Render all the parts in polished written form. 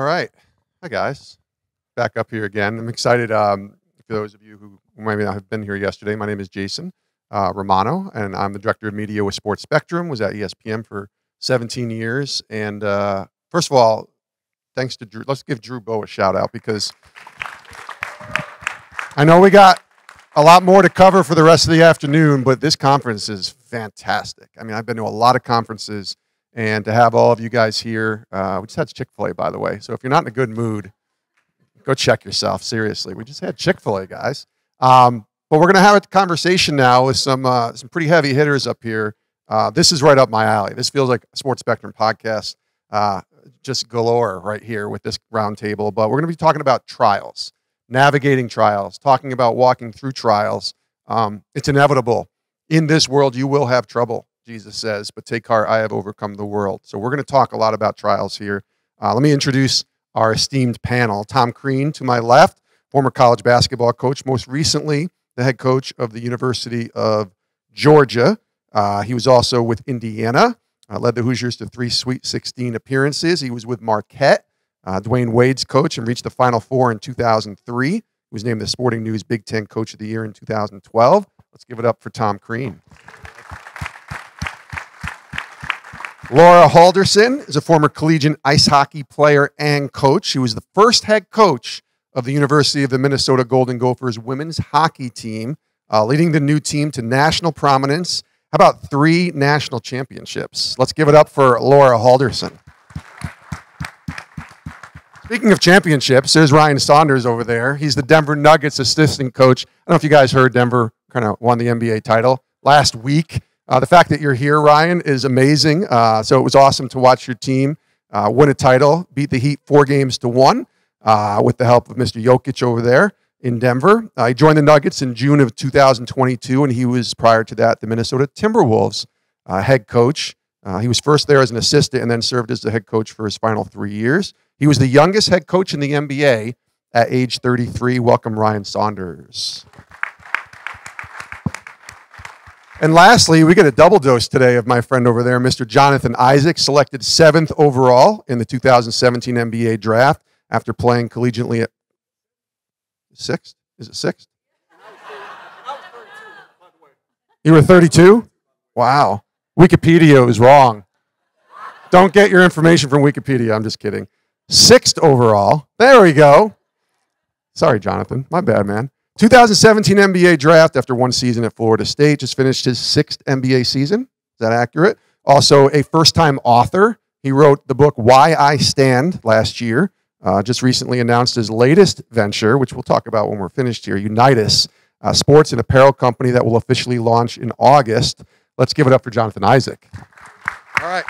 right. Hi, guys. Back up here again. I'm excited. For those of you who might not have been here yesterday, my name is Jason Romano, and I'm the Director of Media with Sports Spectrum, was at ESPN for 17 years. And first of all, thanks to Drew. Let's give Drew Bow a shout out because I know we got a lot more to cover for the rest of the afternoon, but this conference is fantastic. I mean, I've been to a lot of conferences, and to have all of you guys here, we just had Chick-fil-A, by the way. So if you're not in a good mood, go check yourself, seriously. We just had Chick-fil-A, guys. But we're going to have a conversation now with some pretty heavy hitters up here. This is right up my alley. This feels like a Sports Spectrum podcast, just galore right here with this round table. But we're going to be talking about trials, navigating trials, talking about walking through trials. It's inevitable. In this world, you will have trouble, Jesus says, but take heart, I have overcome the world. So we're going to talk a lot about trials here. Let me introduce our esteemed panel. Tom Crean to my left, former college basketball coach, most recently the head coach of the University of Georgia. He was also with Indiana, led the Hoosiers to 3 Sweet 16 appearances. He was with Marquette, Dwayne Wade's coach, and reached the Final Four in 2003. He was named the Sporting News Big Ten Coach of the Year in 2012. Let's give it up for Tom Crean. Laura Halldorson is a former collegiate ice hockey player and coach. She was the first head coach of the University of the Minnesota Golden Gophers women's hockey team, leading the new team to national prominence. How about 3 national championships? Let's give it up for Laura Halldorson. Speaking of championships, there's Ryan Saunders over there. He's the Denver Nuggets assistant coach. I don't know if you guys heard Denver kind of won the NBA title last week. The fact that you're here, Ryan, is amazing. So it was awesome to watch your team win a title, beat the Heat 4-1 with the help of Mr. Jokic over there in Denver. He joined the Nuggets in June of 2022, and he was, prior to that, the Minnesota Timberwolves head coach. He was first there as an assistant and then served as the head coach for his final 3 years. He was the youngest head coach in the NBA at age 33. Welcome, Ryan Saunders. And lastly, we get a double dose today of my friend over there, Mr. Jonathan Isaac, selected 7th overall in the 2017 NBA draft after playing collegiately at 6th? Is it 6th? You were 32? Wow. Wikipedia is wrong. Don't get your information from Wikipedia. I'm just kidding. 6th overall. There we go. Sorry, Jonathan. My bad, man. 2017 NBA draft after 1 season at Florida State. Just finished his 6th NBA season. Is that accurate? Also a first-time author. He wrote the book Why I Stand last year. Just recently announced his latest venture, which we'll talk about when we're finished here, Unitas, a sports and apparel company that will officially launch in August. Let's give it up for Jonathan Isaac. All right.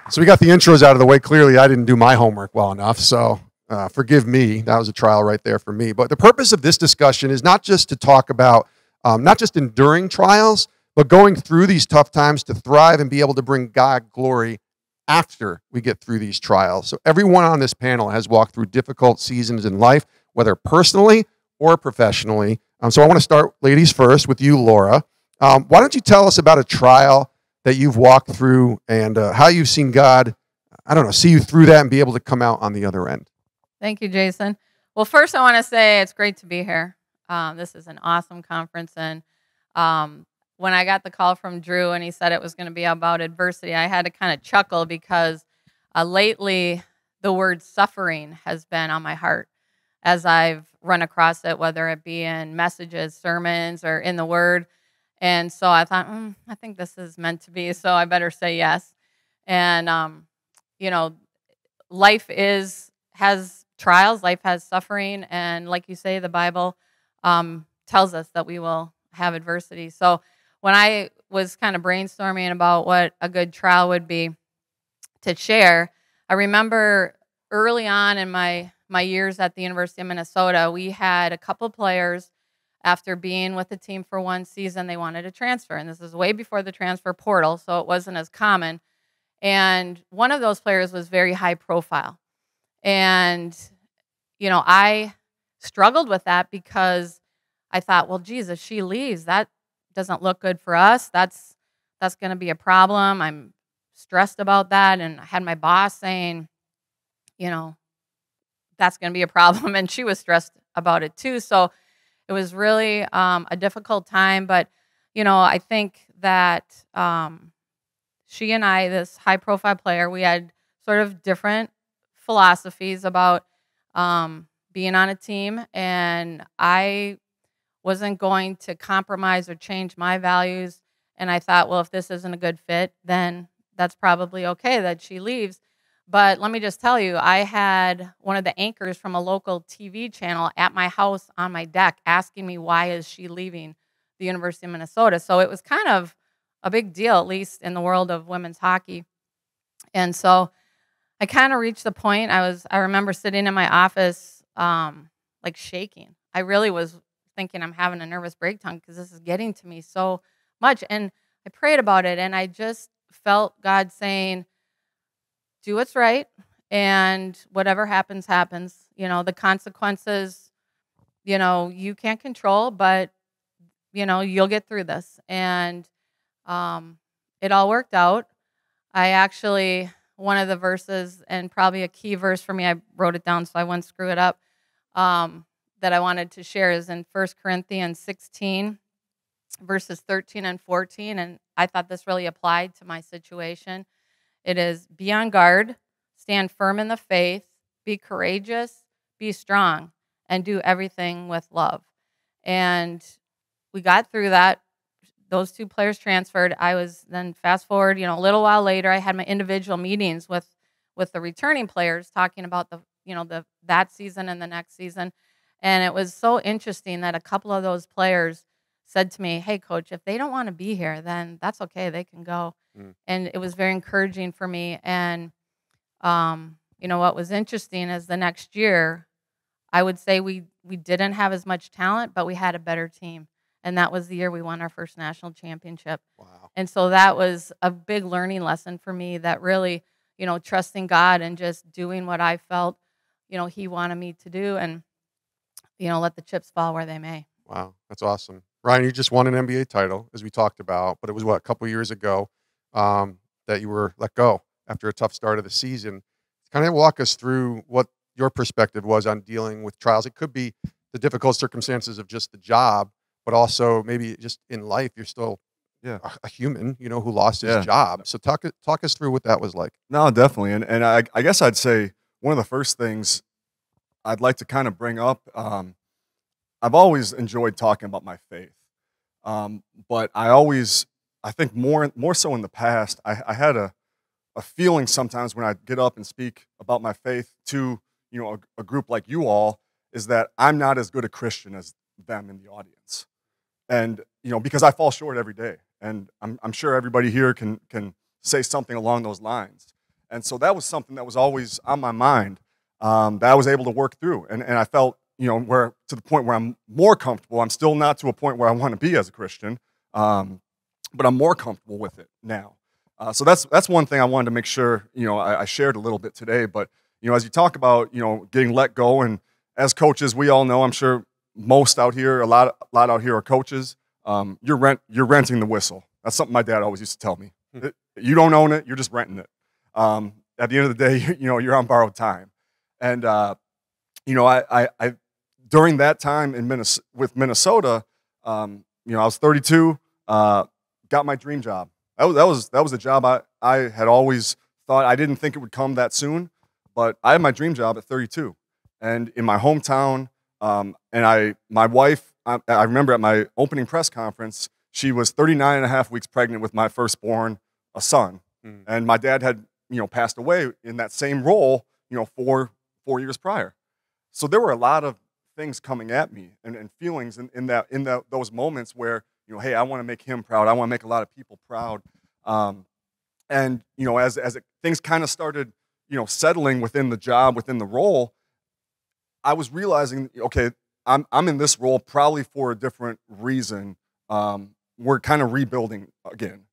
So we got the intros out of the way. Clearly, I didn't do my homework well enough, so forgive me. That was a trial right there for me. But the purpose of this discussion is not just to talk about, not just enduring trials, but going through these tough times to thrive and be able to bring God glory after we get through these trials. So everyone on this panel has walked through difficult seasons in life, whether personally or professionally. So I want to start, ladies first, with you, Laura. Why don't you tell us about a trial that you've walked through and how you've seen God, I don't know, see you through that and be able to come out on the other end? Thank you, Jason. Well, first I want to say it's great to be here. This is an awesome conference, and when I got the call from Drew and he said it was going to be about adversity, I had to kind of chuckle because lately the word suffering has been on my heart as I've run across it, whether it be in messages, sermons, or in the Word. And so I thought, I think this is meant to be, so I better say yes. And, life has trials, life has suffering, and like you say, the Bible tells us that we will have adversity. So when I was kind of brainstorming about what a good trial would be to share, I remember early on in my years at the University of Minnesota, we had a couple players, after being with the team for 1 season, they wanted to transfer. And this is way before the transfer portal, so it wasn't as common. And one of those players was very high profile. And, I struggled with that because I thought, well, geez, if she leaves, that doesn't look good for us. That's going to be a problem. I'm stressed about that. And I had my boss saying, you know, that's going to be a problem. And she was stressed about it too. So it was really a difficult time. But, I think that she and I, this high profile player, we had sort of different philosophies about being on a team. And I wasn't going to compromise or change my values. And I thought, well, if this isn't a good fit, then that's probably okay that she leaves. But let me just tell you, I had one of the anchors from a local TV channel at my house on my deck asking me, why is she leaving the University of Minnesota? So it was kind of a big deal, at least in the world of women's hockey. And so I kind of reached the point, I remember sitting in my office like shaking. I really was thinking I'm having a nervous breakdown because this is getting to me so much. And I prayed about it, and I just felt God saying, do what's right, and whatever happens, happens. The consequences, you can't control, but, you'll get through this. And it all worked out. I actually, one of the verses, and probably a key verse for me, I wrote it down so I wouldn't screw it up, that I wanted to share is in 1 Corinthians 16, verses 13 and 14. And I thought this really applied to my situation. It is, be on guard, stand firm in the faith, be courageous, be strong, and do everything with love. And we got through that. Those two players transferred. I was then, fast forward, a little while later, I had my individual meetings with the returning players talking about that season and the next season. And it was so interesting that a couple of those players said to me, hey, coach, if they don't want to be here, then that's okay. They can go. And it was very encouraging for me. And, what was interesting is the next year, I would say we didn't have as much talent, but we had a better team. And that was the year we won our first national championship. Wow. And so that was a big learning lesson for me, that really, trusting God and just doing what I felt, he wanted me to do, and, let the chips fall where they may. Wow. That's awesome. Ryan, you just won an NBA title, as we talked about, but it was a couple years ago that you were let go after a tough start of the season. Kind of walk us through what your perspective was on dealing with trials. It could be the difficult circumstances of just the job, but also maybe just in life, you're still a human, who lost his job. So talk us through what that was like. No, definitely. And I guess I'd say one of the first things I'd like to kind of bring up, I've always enjoyed talking about my faith. But I think more so in the past, I had a feeling sometimes when I get up and speak about my faith to, a group like you all, is that I'm not as good a Christian as them in the audience. And, because I fall short every day. And I'm sure everybody here can say something along those lines. And so that was something that was always on my mind, that I was able to work through. And I felt, where to the point where I'm more comfortable. I'm still not to a point where I want to be as a Christian, but I'm more comfortable with it now. So that's one thing I wanted to make sure, I shared a little bit today. But, as you talk about, getting let go, and as coaches, we all know, I'm sure most out here, a lot out here are coaches. You're renting the whistle. That's something my dad always used to tell me. You don't own it. You're just renting it. At the end of the day, you're on borrowed time. And, I during that time with Minnesota, I was 32, got my dream job. That was a job I had always thought. I didn't think it would come that soon, but I had my dream job at 32, and in my hometown. And my wife, I remember at my opening press conference, she was 39 and a half weeks pregnant with my firstborn, a son, and my dad had passed away in that same role, 4 years prior. So there were a lot of things coming at me and feelings in those moments where, hey, I want to make him proud. I want to make a lot of people proud. And, as things kind of started, settling within the job, within the role, I was realizing, okay, I'm in this role probably for a different reason. We're kind of rebuilding again.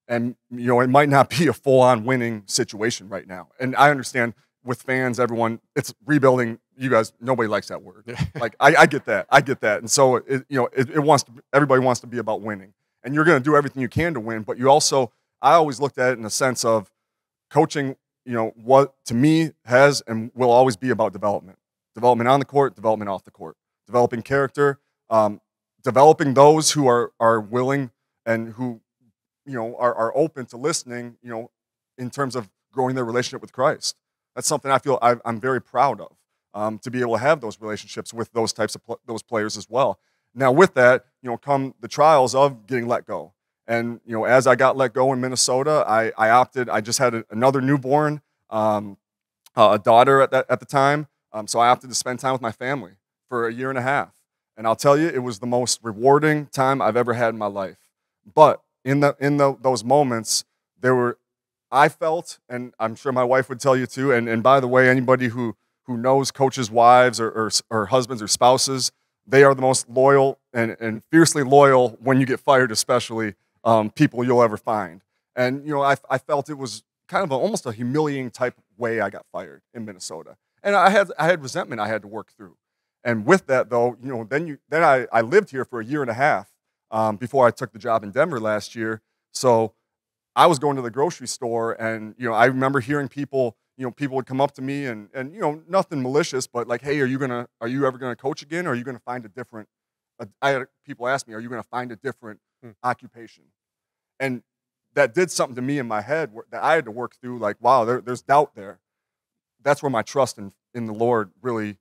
And, it might not be a full-on winning situation right now. And I understand with fans, everyone, it's rebuilding. You guys, nobody likes that word. Like, I get that. And so, everybody wants to be about winning. And you're going to do everything you can to win. But I always looked at it in a sense of coaching, what to me has and will always be about development. Development on the court, development off the court. Developing character, developing those who are willing and who, are open to listening, in terms of growing their relationship with Christ. That's something I feel I'm very proud of, to be able to have those relationships with those types of those players as well. Now with that, come the trials of getting let go. And, as I got let go in Minnesota, I opted, I just had another newborn, a daughter at the time. So I opted to spend time with my family for a year and a half. And I'll tell you, it was the most rewarding time I've ever had in my life. But in those moments, I felt, and I'm sure my wife would tell you too, and by the way, anybody who knows coaches' wives or husbands or spouses, they are the most loyal and fiercely loyal when you get fired, especially people you'll ever find. And, I felt it was kind of almost a humiliating type of way I got fired in Minnesota. And I had resentment I had to work through. And with that, though, then I lived here for a year and a half before I took the job in Denver last year. So I was going to the grocery store, and I remember hearing people would come up to me and nothing malicious, but like, hey, are you ever gonna coach again, or are you gonna find a different? I had people ask me, are you gonna find a different occupation? And that did something to me in my head that I had to work through. Like, wow, there's doubt there. That's where my trust in the Lord really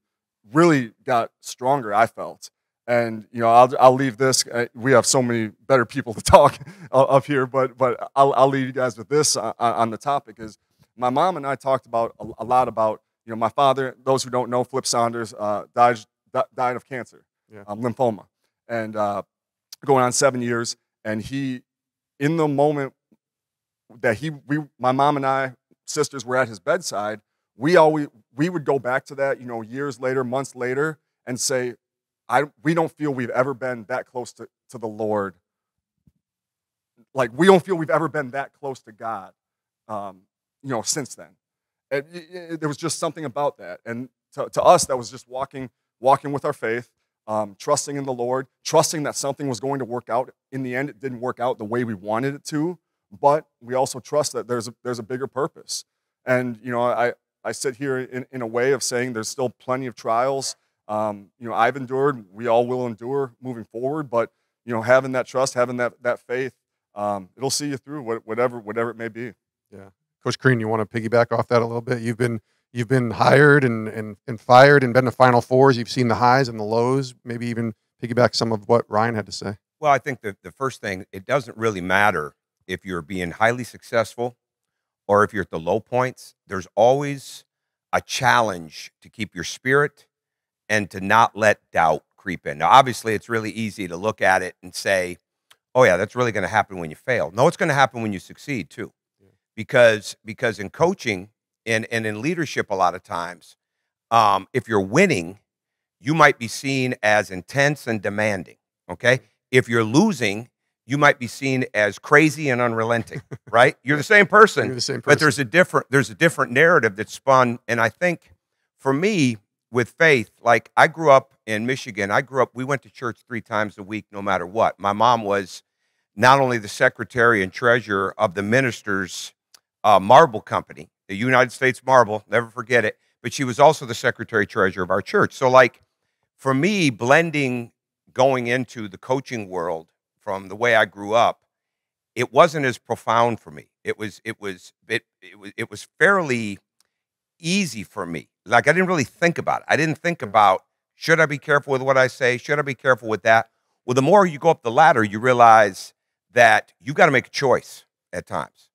got stronger, I felt. And I'll leave this. We have so many better people to talk up here, but I'll leave you guys with this on the topic. Is my mom and I talked about a lot about my father. Those who don't know, Flip Saunders died of cancer, lymphoma, and going on 7 years. And he, in the moment that my mom and I sisters were at his bedside, we would go back to that, years later, months later, and say, we don't feel we've ever been that close to the Lord. Like, we don't feel we've ever been that close to God, since then. And there was just something about that. And to us, that was just walking with our faith, trusting in the Lord, trusting that something was going to work out. In the end, it didn't work out the way we wanted it to, but we also trust that there's a bigger purpose. And, I sit here in a way of saying there's still plenty of trials. I've endured. We all will endure moving forward. But having that trust, having that faith, it'll see you through whatever it may be. Yeah, Coach Crean, you want to piggyback off that a little bit? You've been hired and fired and been to Final Fours. You've seen the highs and the lows. Maybe even piggyback some of what Ryan had to say. Well, I think that the first thing, it doesn't really matter if you're being highly successful or if you're at the low points. There's always a challenge to keep your spirit and to not let doubt creep in. Now, obviously, it's really easy to look at it and say, oh, yeah, that's really going to happen when you fail. No, it's going to happen when you succeed, too. Yeah. Because in coaching and in leadership, a lot of times, if you're winning, you might be seen as intense and demanding, okay? If you're losing, you might be seen as crazy and unrelenting, right? You're the same person, but there's a different narrative that's spun. And I think for me, with faith, like I grew up in Michigan. We went to church 3 times a week, no matter what. My mom was not only the secretary and treasurer of the minister's marble company, the United States Marble, never forget it, but she was also the secretary treasurer of our church. So like for me, blending going into the coaching world from the way I grew up, it wasn't as profound for me. It was fairly easy for me. Like I didn't really think about it. I didn't think about, should I be careful with what I say? Should I be careful with that? Well, the more you go up the ladder, you realize that you got to make a choice at times.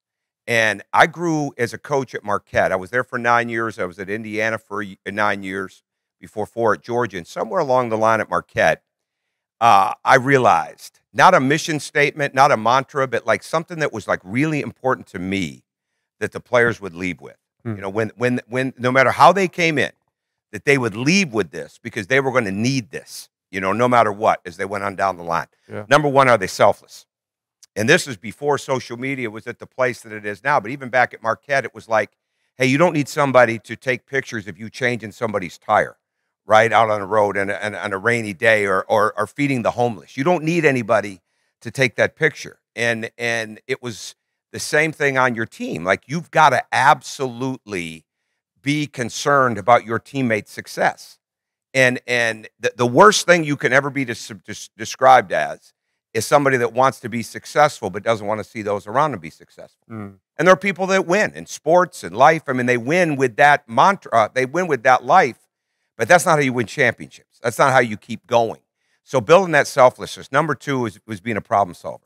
And I grew as a coach at Marquette. I was there for 9 years. I was at Indiana for 9 years, before 4 at Georgia. And somewhere along the line at Marquette, I realized, not a mission statement, not a mantra, but like something that was like really important to me that the players would leave with. You know, when no matter how they came in, that they would leave with this because they were going to need this, no matter what, as they went on down the line. Yeah. Number one, are they selfless? And this is before social media was at the place that it is now. But even back at Marquette, it was like, hey, you don't need somebody to take pictures of you changing somebody's tire, right, out on the road on a rainy day or feeding the homeless. You don't need anybody to take that picture. And it was the same thing on your team. Like, you've got to absolutely be concerned about your teammates' success. And the worst thing you can ever be described as is somebody that wants to be successful but doesn't want to see those around them be successful. Mm. And there are people that win in sports and life. I mean, they win with that mantra. They win with that life, but that's not how you win championships. That's not how you keep going. So building that selflessness. Number two was being a problem solver.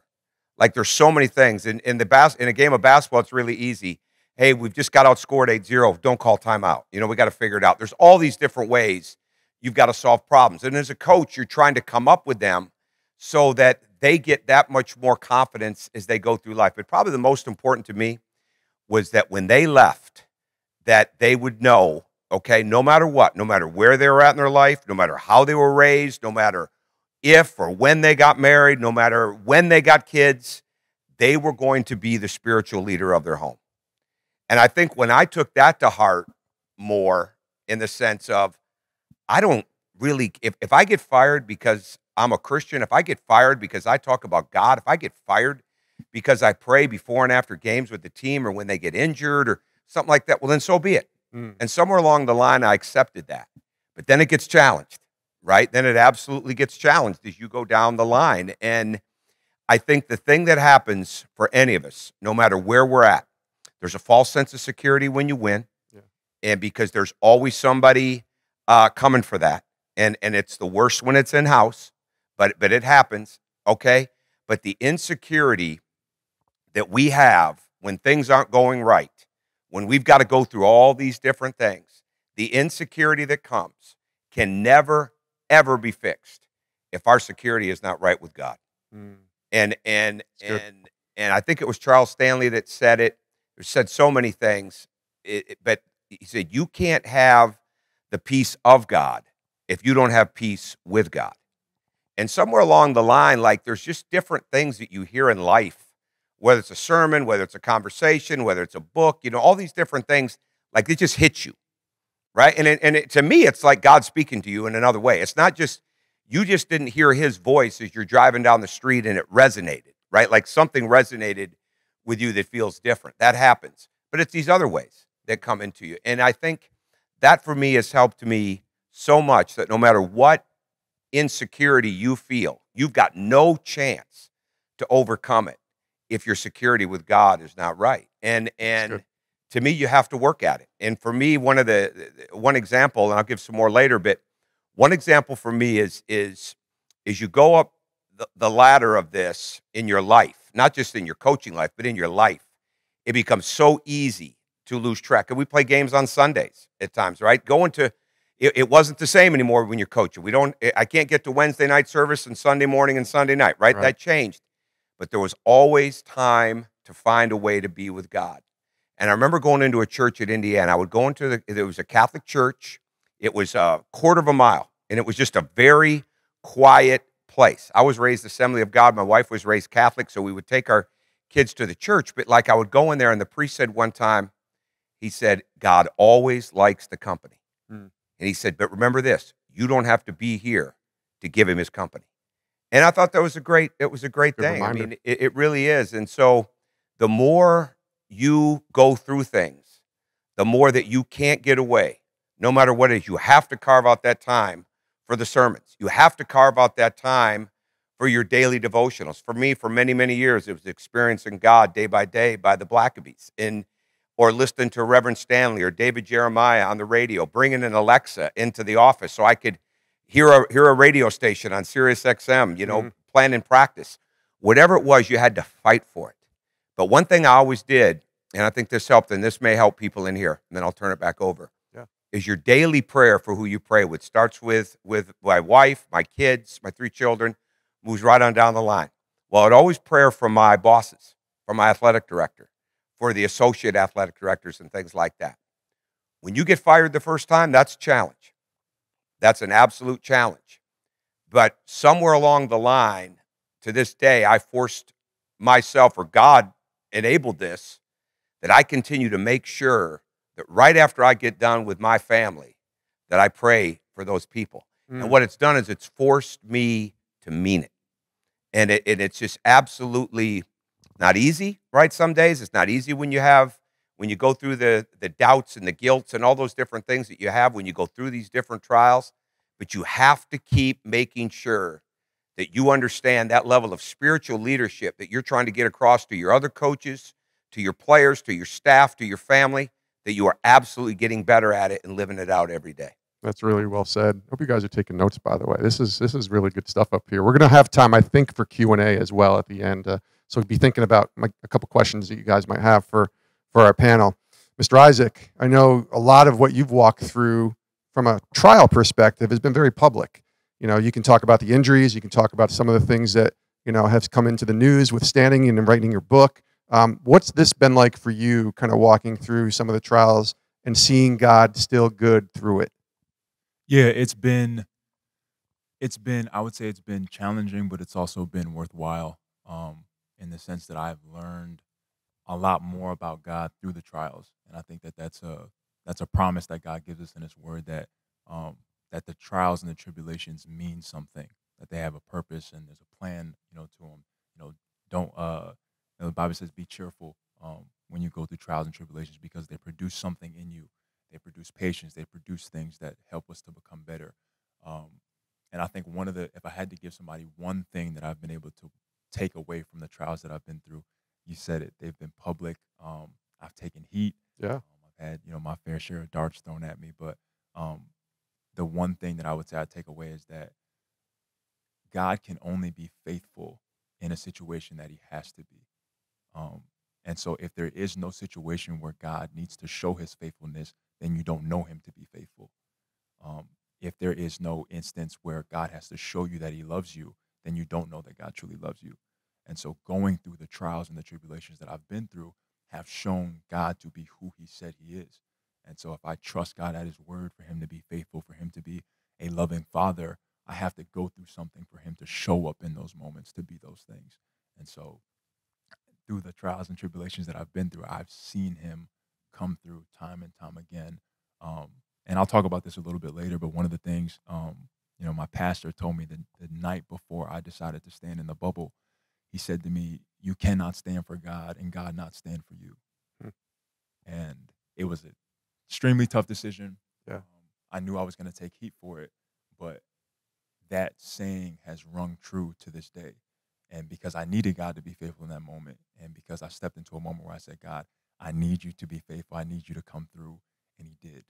Like, there's so many things. In a game of basketball, it's really easy. Hey, we've just got outscored 8-0. Don't call timeout. You know, we got to figure it out. There's all these different ways you've got to solve problems. And as a coach, you're trying to come up with them so that they get that much more confidence as they go through life. But probably the most important to me was that when they left, that they would know, okay, no matter what, no matter where they were at in their life, no matter how they were raised, no matter if or when they got married, no matter when they got kids, they were going to be the spiritual leader of their home. And I think when I took that to heart more, in the sense of, I don't really, if I get fired because I'm a Christian, if I get fired because I talk about God, if I get fired because I pray before and after games with the team, or when they get injured or something like that, well, then so be it. Mm. And somewhere along the line, I accepted that. But then it gets challenged, right? Then it absolutely gets challenged as you go down the line. And I think the thing that happens for any of us, no matter where we're at, there's a false sense of security when you win. Yeah. And because there's always somebody coming for that. And it's the worst when it's in-house, but it happens, okay? But the insecurity that we have when things aren't going right, when we've got to go through all these different things, the insecurity that comes can never, ever be fixed if our security is not right with God. Mm. And I think it was Charles Stanley that said it. He said so many things, but he said, you can't have the peace of God if you don't have peace with God. And somewhere along the line, like, there's just different things that you hear in life, whether it's a sermon, whether it's a conversation, whether it's a book, you know, all these different things, like, it just hits you, right? And to me, it's like God speaking to you in another way. It's not just, you just didn't hear his voice as you're driving down the street and it resonated, right? Like, something resonated with you that feels different. That happens. But it's these other ways that come into you. And I think that for me has helped me so much, that no matter what insecurity you feel, you've got no chance to overcome it if your security with God is not right. And to me, you have to work at it. And for me, one example, and I'll give some more later, but one example for me is you go up the ladder of this in your life, not just in your coaching life, but in your life, it becomes so easy to lose track. And we play games on Sundays at times, right? It wasn't the same anymore when you're coaching. I can't get to Wednesday night service and Sunday morning and Sunday night, right? That changed. But there was always time to find a way to be with God. And I remember going into a church at Indiana. I would go there was a Catholic church. It was a quarter of a mile, and it was just a very quiet place. I was raised Assembly of God. My wife was raised Catholic, so we would take our kids to the church. But like, I would go in there, and the priest said one time, he said, God always likes the company. Mm. And he said, but remember this, you don't have to be here to give him his company. And I thought that was a great thing. Reminder. I mean, it really is. And so the more you go through things, the more that you can't get away, no matter what it is. You have to carve out that time for the sermons. You have to carve out that time for your daily devotionals. For me, for many, many years, it was experiencing God day by day by the Blackabees, or listening to Reverend Stanley or David Jeremiah on the radio, bringing an Alexa into the office so I could hear a radio station on Sirius XM, plan and practice. Whatever it was, you had to fight for it. But one thing I always did, and I think this helped, and this may help people in here, and then I'll turn it back over, is your daily prayer for who you pray with. Starts with my wife, my kids, my 3 children, moves right on down the line. Well, I'd always pray for my bosses, for my athletic director, for the associate athletic directors and things like that. When you get fired the first time, that's a challenge. That's an absolute challenge. But somewhere along the line, to this day, I forced myself, or God enabled this, that I continue to make sure that right after I get done with my family, that I pray for those people. Mm. And what it's done is it's forced me to mean it. And it's just absolutely Not easy, right? Some days it's not easy when you go through the doubts and the guilts and all those different things that you have when you go through these different trials. But you have to keep making sure that you understand that level of spiritual leadership that you're trying to get across to your other coaches, to your players, to your staff, to your family, that you are absolutely getting better at it and living it out every day. That's really well said. Hope you guys are taking notes, by the way. This is really good stuff up here. We're going to have time, I think, for Q&A as well at the end. So be thinking about a couple questions that you guys might have for our panel. Mr. Isaac, I know a lot of what you've walked through from a trial perspective has been very public. You know, you can talk about the injuries. You can talk about some of the things that, you know, have come into the news with standing and writing your book. What's this been like for you, kind of walking through some of the trials and seeing God still good through it? Yeah, it's been, I would say it's been challenging, but it's also been worthwhile, in the sense that I've learned a lot more about God through the trials. And I think that that's a promise that God gives us in his word, that that the trials and the tribulations mean something, that they have a purpose and there's a plan, you know, to them. You know, don't, you know, the Bible says be cheerful when you go through trials and tribulations, because they produce something in you. They produce patience. They produce things that help us to become better. And I think if I had to give somebody one thing that I've been able to take away from the trials that I've been through, you said it. They've been public. I've taken heat. Yeah. I've had, you know, my fair share of darts thrown at me. But the one thing that I would say I take away is that God can only be faithful in a situation that he has to be. And so if there is no situation where God needs to show his faithfulness, then you don't know him to be faithful. If there is no instance where God has to show you that he loves you, then you don't know that God truly loves you. And so going through the trials and the tribulations that I've been through have shown God to be who he said he is. And so if I trust God at his word for him to be faithful, for him to be a loving father, I have to go through something for him to show up in those moments to be those things. And so through the trials and tribulations that I've been through, I've seen him come through time and time again. And I'll talk about this a little bit later, but one of the things, you know, my pastor told me the night before I decided to stand in the bubble, he said to me, you cannot stand for God and God not stand for you. And it was an extremely tough decision. Yeah. I knew I was going to take heat for it, but that saying has rung true to this day. And because I needed God to be faithful in that moment, and because I stepped into a moment where I said, God, I need you to be faithful. I need you to come through. And he did.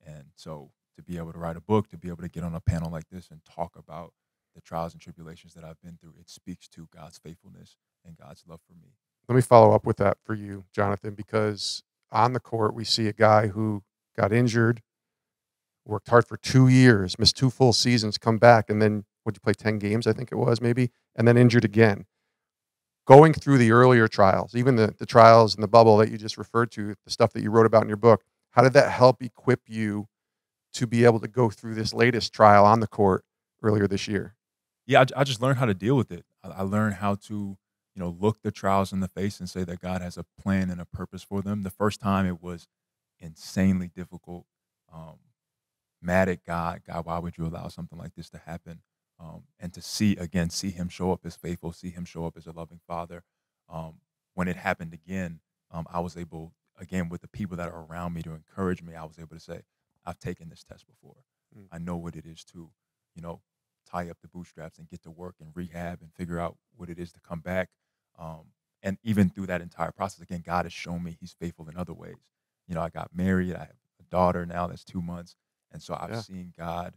And so to be able to write a book, to be able to get on a panel like this and talk about the trials and tribulations that I've been through, it speaks to God's faithfulness and God's love for me. Let me follow up with that for you, Jonathan, because on the court, we see a guy who got injured, worked hard for 2 years, missed 2 full seasons, come back, and then, would you play 10 games, I think it was, maybe, and then injured again. Going through the earlier trials, even the trials in the bubble that you just referred to, the stuff that you wrote about in your book, how did that help equip you to be able to go through this latest trial on the court earlier this year? Yeah, I just learned how to deal with it. I learned how to, you know, look the trials in the face and say that God has a plan and a purpose for them. The first time it was insanely difficult. Mad at God. God, why would you allow something like this to happen? And to see him show up as faithful, see him show up as a loving father. When it happened again, I was able, again, with the people that are around me to encourage me, I was able to say, I've taken this test before. I know what it is to, you know, tie up the bootstraps and get to work and rehab and figure out what it is to come back. And even through that entire process, again, God has shown me he's faithful in other ways. You know, I got married. I have a daughter now that's 2 months. And so I've seen God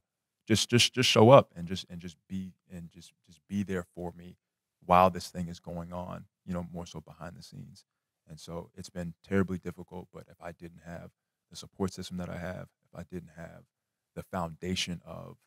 just show up and just be there for me while this thing is going on, you know, more so behind the scenes. And so it's been terribly difficult, but if I didn't have the support system that I have, if I didn't have the foundation of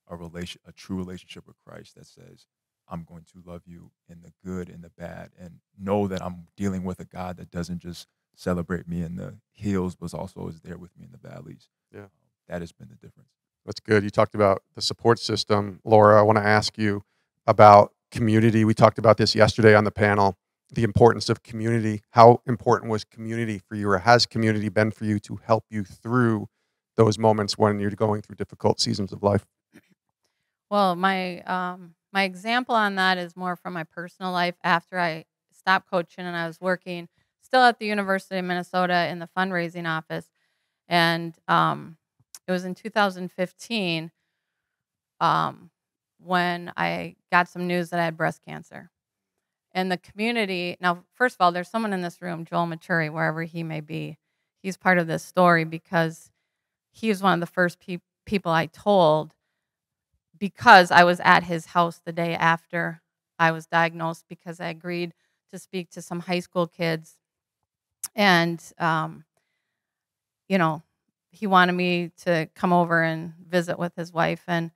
a true relationship with Christ that says, I'm going to love you in the good and the bad, and know that I'm dealing with a God that doesn't just celebrate me in the hills, but also is there with me in the valleys. Yeah. That has been the difference. That's good. You talked about the support system. Laura, I want to ask you about community. We talked about this yesterday on the panel, the importance of community. How important was community for you, or has community been for you to help you through those moments when you're going through difficult seasons of life? Well, my example on that is more from my personal life. After I stopped coaching, and I was working still at the University of Minnesota in the fundraising office. And it was in 2015 when I got some news that I had breast cancer. And the community, now, first of all, there's someone in this room, Joel Maturi, wherever he may be. He's part of this story because he was one of the first people I told, because I was at his house the day after I was diagnosed, because I agreed to speak to some high school kids. And, you know, he wanted me to come over and visit with his wife. And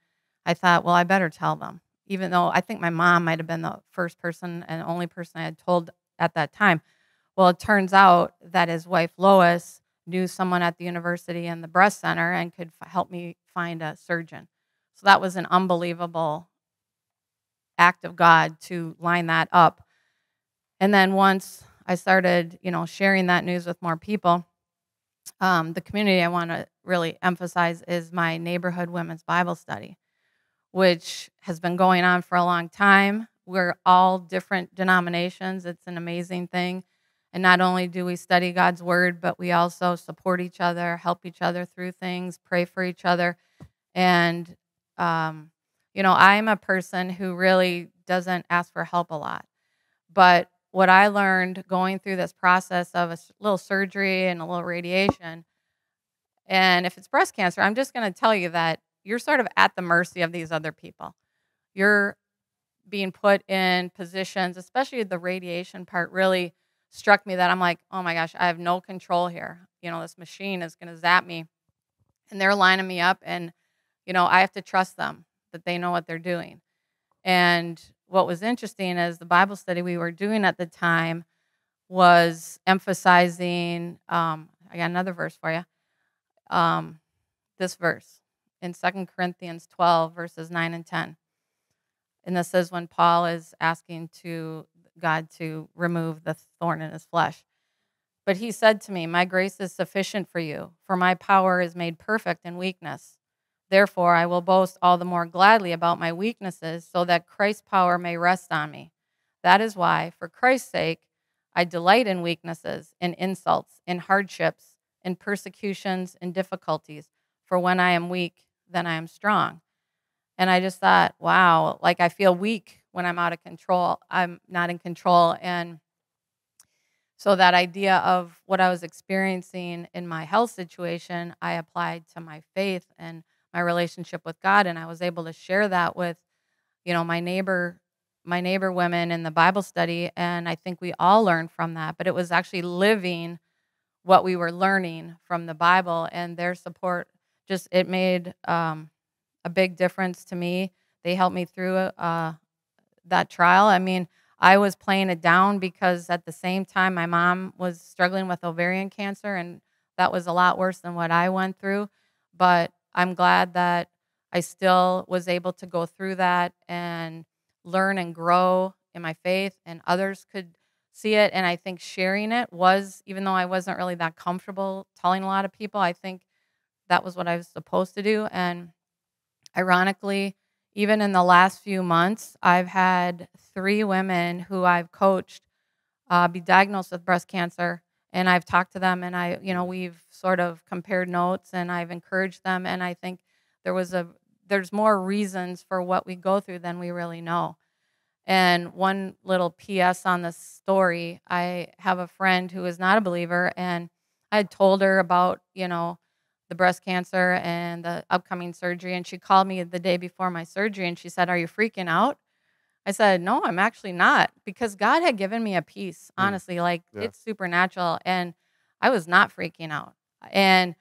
I thought, well, I better tell them, even though I think my mom might have been the first person and only person I had told at that time. Well, it turns out that his wife, Lois, knew someone at the university in the breast center and could help me find a surgeon. So that was an unbelievable act of God to line that up. And then once I started, you know, sharing that news with more people, the community I want to really emphasize is my neighborhood women's Bible study, which has been going on for a long time. We're all different denominations. It's an amazing thing. And not only do we study God's word, but we also support each other, help each other through things, pray for each other. And, you know, I'm a person who really doesn't ask for help a lot. But what I learned going through this process of a little surgery and a little radiation, and if it's breast cancer, I'm just going to tell you that you're sort of at the mercy of these other people. You're being put in positions, especially the radiation part really struck me, that I'm like, oh my gosh, I have no control here. You know, this machine is going to zap me. And they're lining me up, and, you know, I have to trust them that they know what they're doing. And what was interesting is the Bible study we were doing at the time was emphasizing, I got another verse for you, this verse in 2 Corinthians 12, verses 9 and 10. And this is when Paul is asking God to remove the thorn in his flesh. But he said to me, my grace is sufficient for you, for my power is made perfect in weakness. Therefore, I will boast all the more gladly about my weaknesses, so that Christ's power may rest on me. That is why, for Christ's sake, I delight in weaknesses, in insults, in hardships, in persecutions, in difficulties. For when I am weak, then I am strong. And I just thought, wow, like I feel weak when I'm out of control. I'm not in control. And so that idea of what I was experiencing in my health situation, I applied to my faith and my relationship with God, and I was able to share that with, you know, my neighbor women in the Bible study, and I think we all learned from that. But it was actually living what we were learning from the Bible, and their support it made a big difference to me. They helped me through that trial. I mean, I was playing it down because at the same time my mom was struggling with ovarian cancer, and that was a lot worse than what I went through. But I'm glad that I still was able to go through that and learn and grow in my faith, and others could see it. And I think sharing it was, even though I wasn't really that comfortable telling a lot of people, I think that was what I was supposed to do. And ironically, even in the last few months, I've had 3 women who I've coached be diagnosed with breast cancer. And I've talked to them, and we've sort of compared notes, and I've encouraged them. And I think there's more reasons for what we go through than we really know. And one little PS on this story, I have a friend who is not a believer, and I had told her about, you know, the breast cancer and the upcoming surgery. And she called me the day before my surgery, and she said, "Are you freaking out?" I said, "No, I'm actually not," because God had given me a peace, honestly, It's supernatural, and I was not freaking out. And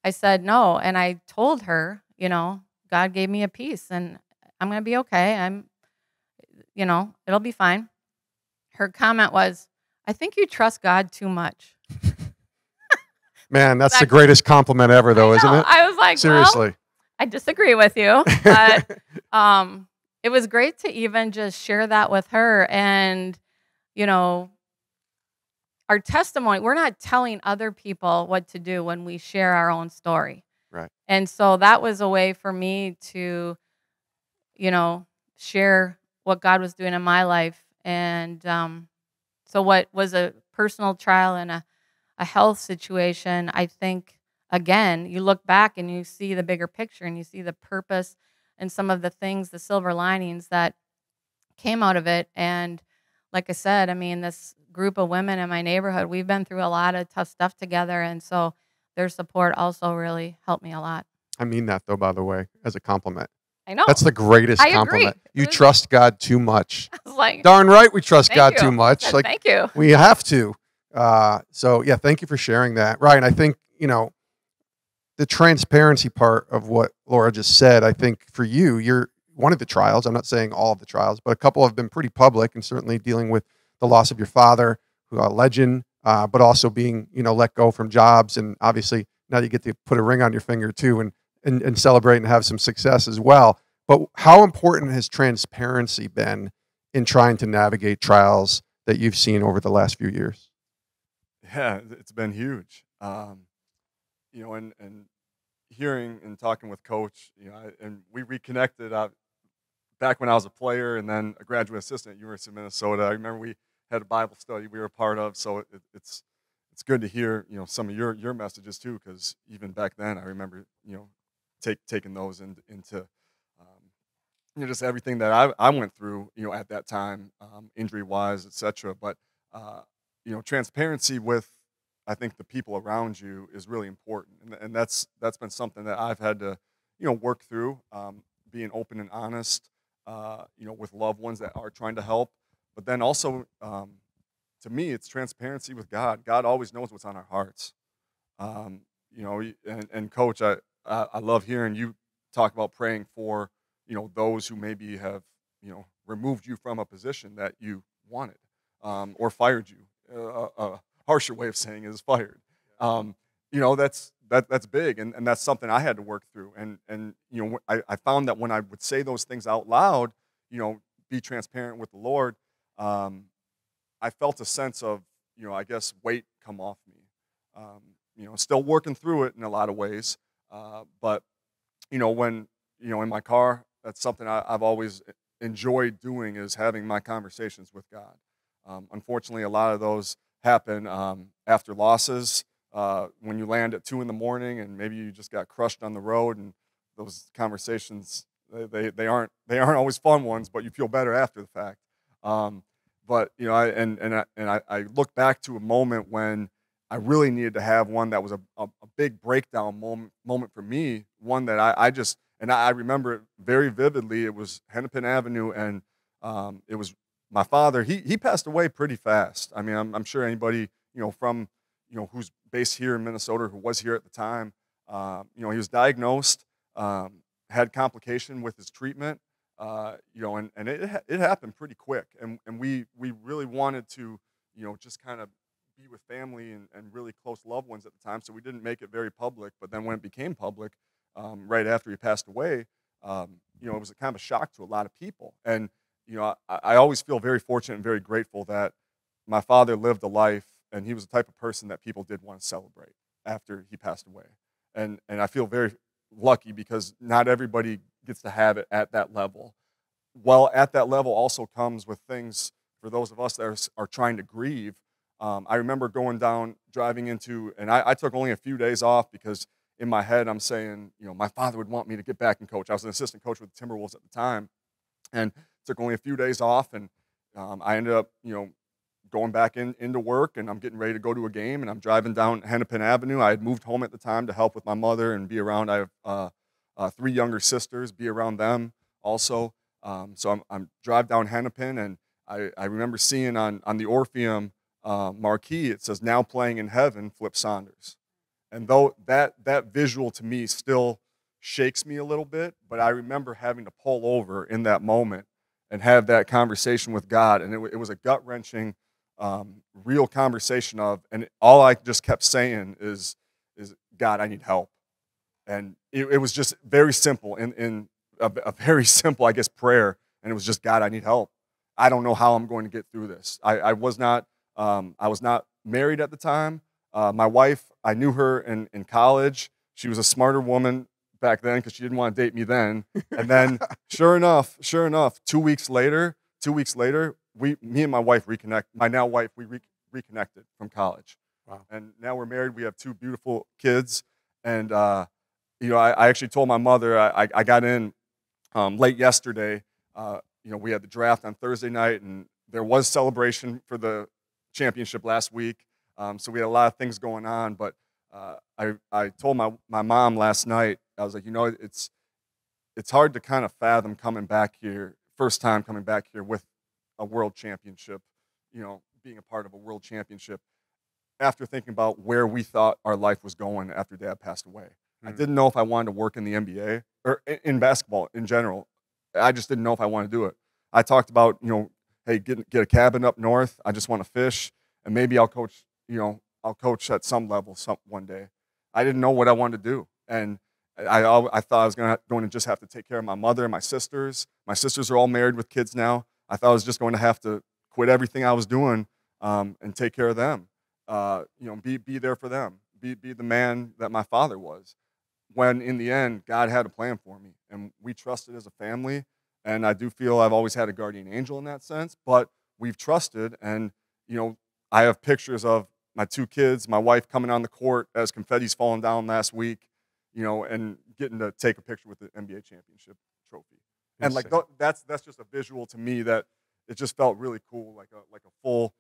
I said, "No," and I told her, you know, God gave me a peace, and I'm going to be okay. It'll be fine. Her comment was, "I think you trust God too much." Man, that's the greatest compliment ever, though, isn't it? I was like, seriously. Well, I disagree with you, but it was great to even just share that with her. And, you know, our testimony, we're not telling other people what to do when we share our own story. Right. And so that was a way for me to, you know, share what God was doing in my life. And So what was a personal trial and a health situation, I think, again, you look back and you see the bigger picture and you see the purpose and some of the things, the silver linings that came out of it. And like I said, I mean, this group of women in my neighborhood, we've been through a lot of tough stuff together. And so their support also really helped me a lot. I mean that, though, by the way, as a compliment. I know. That's the greatest I compliment. agree. You trust God too much. I was like, Darn right we trust thank God you. too much. Said, Like, thank you. we have to. So, yeah, thank you for sharing that. Right, I think, the transparency part of what Laura just said, I think for you, you're one of the trials. I'm not saying all of the trials, but a couple have been pretty public, and certainly dealing with the loss of your father, who a legend, but also being, let go from jobs. And obviously now you get to put a ring on your finger too and celebrate and have some success as well. But how important has transparency been in trying to navigate trials that you've seen over the last few years? Yeah, it's been huge. And hearing and talking with Coach, and we reconnected back when I was a player and then a graduate assistant at University of Minnesota. I remember we had a Bible study we were a part of, so it's good to hear some of your messages too, because even back then I remember taking those into just everything that I went through at that time, injury wise, etc. But transparency with, I think, the people around you is really important, and that's been something that I've had to work through, being open and honest with loved ones that are trying to help, but then also to me it's transparency with God. God always knows what's on our hearts, and Coach, I love hearing you talk about praying for those who maybe have removed you from a position that you wanted, or fired you. A harsher way of saying it is fired. That's big, and that's something I had to work through. And I found that when I would say those things out loud, be transparent with the Lord, I felt a sense of I guess weight come off me. Still working through it in a lot of ways, but when in my car, that's something I've always enjoyed doing, is having my conversations with God. Unfortunately, a lot of those happen after losses, when you land at 2 a.m. and maybe you just got crushed on the road, and those conversations, they aren't always fun ones, but you feel better after the fact. But I look back to a moment when I really needed to have one that was a big breakdown moment for me, one that I remember it very vividly. It was Hennepin Avenue, and it was my father. He passed away pretty fast. I mean, I'm sure anybody from who's based here in Minnesota, who was here at the time, he was diagnosed, had complication with his treatment, and it happened pretty quick, and we really wanted to just kind of be with family and really close loved ones at the time, so we didn't make it very public. But then when it became public, right after he passed away, it was a kind of a shock to a lot of people. And I always feel very fortunate and very grateful that my father lived a life, and he was the type of person that people did want to celebrate after he passed away. And I feel very lucky, because not everybody gets to have it at that level. Well, at that level also comes with things for those of us that are trying to grieve. I remember driving into, and I took only a few days off, because in my head I'm saying, my father would want me to get back and coach. I was an assistant coach with the Timberwolves at the time, and took only a few days off, and I ended up, going back into work, and I'm getting ready to go to a game, and I'm driving down Hennepin Avenue. I had moved home at the time to help with my mother and be around. I have 3 younger sisters, be around them also. So I'm drive down Hennepin, and I remember seeing on the Orpheum marquee, it says, "Now playing in heaven, Flip Saunders." And though that visual to me still shakes me a little bit, but I remember having to pull over in that moment and have that conversation with God, and it was a gut-wrenching, real conversation and all I just kept saying is God, I need help. And it was just very simple, in a very simple, I guess, prayer, and it was just, God, I need help. I don't know how I'm going to get through this. I was not married at the time. My wife, I knew her in college. She was a smarter woman back then, because she didn't want to date me then. And then sure enough, 2 weeks later, me and my wife my now wife, we reconnected from college. Wow. And now we're married. We have 2 beautiful kids. And, you know, I actually told my mother, I got in late yesterday. You know, we had the draft on Thursday night, and there was celebration for the championship last week. So we had a lot of things going on. But I told my mom last night, I was like, you know, it's hard to kind of fathom coming back here, first time coming back here with a world championship, you know, being a part of a world championship, after thinking about where we thought our life was going after Dad passed away. I didn't know if I wanted to work in the NBA or in basketball in general. I just didn't know if I wanted to do it. I talked about, you know, hey, get a cabin up north. I just want to fish, and maybe I'll coach, you know, I'll coach at some level one day. I didn't know what I wanted to do. And I thought I was going to just have to take care of my mother and my sisters. My sisters are all married with kids now. I thought I was just going to have to quit everything I was doing and take care of them. You know, be there for them. Be the man that my father was. When in the end, God had a plan for me, and we trusted as a family. And I do feel I've always had a guardian angel in that sense, but we've trusted. And, you know, I have pictures of my 2 kids, my wife coming on the court as confetti's falling down last week, you know, and getting to take a picture with the NBA championship trophy. And like that's just a visual to me that it just felt really cool, like a full,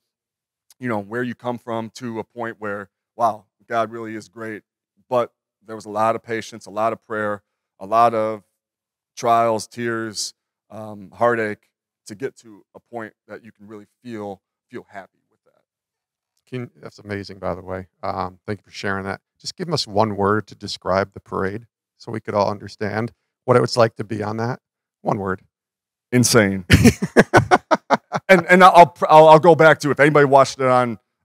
you know, where you come from to a point where, wow, God really is great. But there was a lot of patience, a lot of prayer, a lot of trials, tears, heartache to get to a point that you can really feel happy with that. That's amazing, by the way. Thank you for sharing that. Just give us one word to describe the parade so we could all understand what it was like to be on that. One word. Insane. and I'll go back to, if anybody watched it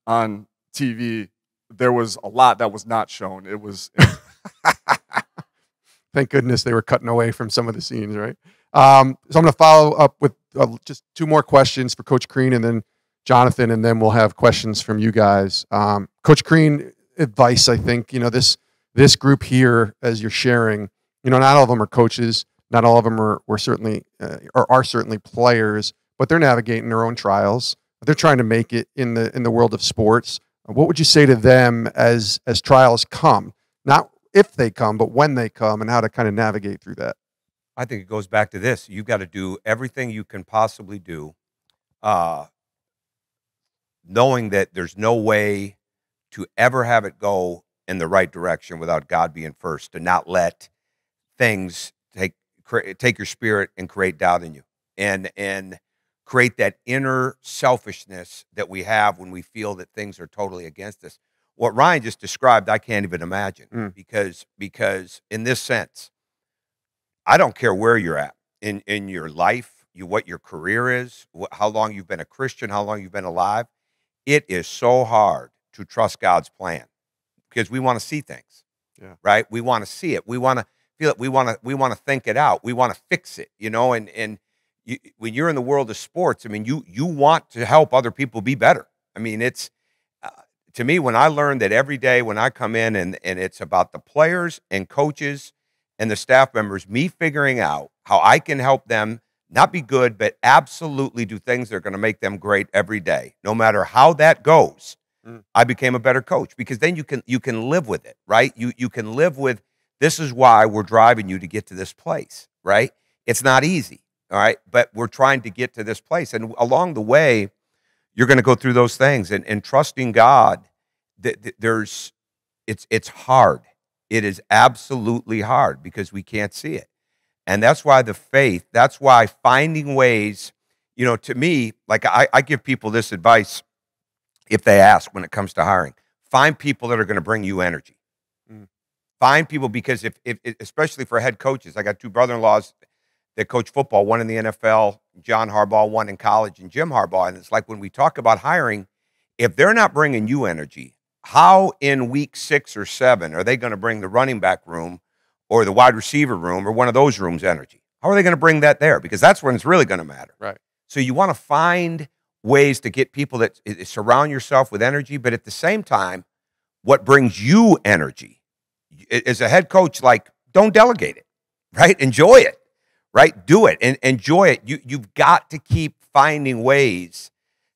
on TV, there was a lot that was not shown. It was Thank goodness they were cutting away from some of the scenes, right? So I'm going to follow up with just 2 more questions for Coach Crean and then Jonathan, and then we'll have questions from you guys. Coach Crean, advice, I think, you know, this group here, as you're sharing, you know, not all of them are coaches, not all of them are certainly players, but they're navigating their own trials. They're trying to make it in the world of sports. What would you say to them as trials come? Not if they come, but when they come, and how to kind of navigate through that? I think it goes back to this. You've got to do everything you can possibly do, knowing that there's no way to ever have it go in the right direction without God being first, to not let things take your spirit and create doubt in you, and create that inner selfishness that we have when we feel that things are totally against us. What Ryan just described, I can't even imagine, because in this sense, I don't care where you're at in your life, what your career is, how long you've been a Christian, how long you've been alive. It is so hard to trust God's plan because we want to see things, right? We want to see it. We want to feel it. We want to think it out. We want to fix it, you know. And when you're in the world of sports, I mean, you want to help other people be better. I mean, it's to me, when I learned that every day when I come in and it's about the players and coaches and the staff members, me figuring out how I can help them not be good, but absolutely do things that are going to make them great every day, no matter how that goes. I became a better coach because then you can live with it, right? You can live with, this is why we're driving you to get to this place, right? It's not easy, all right? But we're trying to get to this place. And along the way, you're going to go through those things, and trusting God. It's hard. It is absolutely hard because we can't see it, and that's why the faith. That's why finding ways. You know, to me, like I give people this advice if they ask when it comes to hiring: find people that are going to bring you energy. Find people, because if especially for head coaches, I got 2 brother-in-laws that coach football, one in the NFL, John Harbaugh, one in college, and Jim Harbaugh. And it's like when we talk about hiring, if they're not bringing you energy, how in week 6 or 7 are they going to bring the running back room or the wide receiver room or one of those rooms energy? How are they going to bring that there? Because that's when it's really going to matter. Right. So you want to find ways to get people that surround yourself with energy, but at the same time, what brings you energy? As a head coach, like, don't delegate it, right? Enjoy it. Right? Do it and enjoy it. You've got to keep finding ways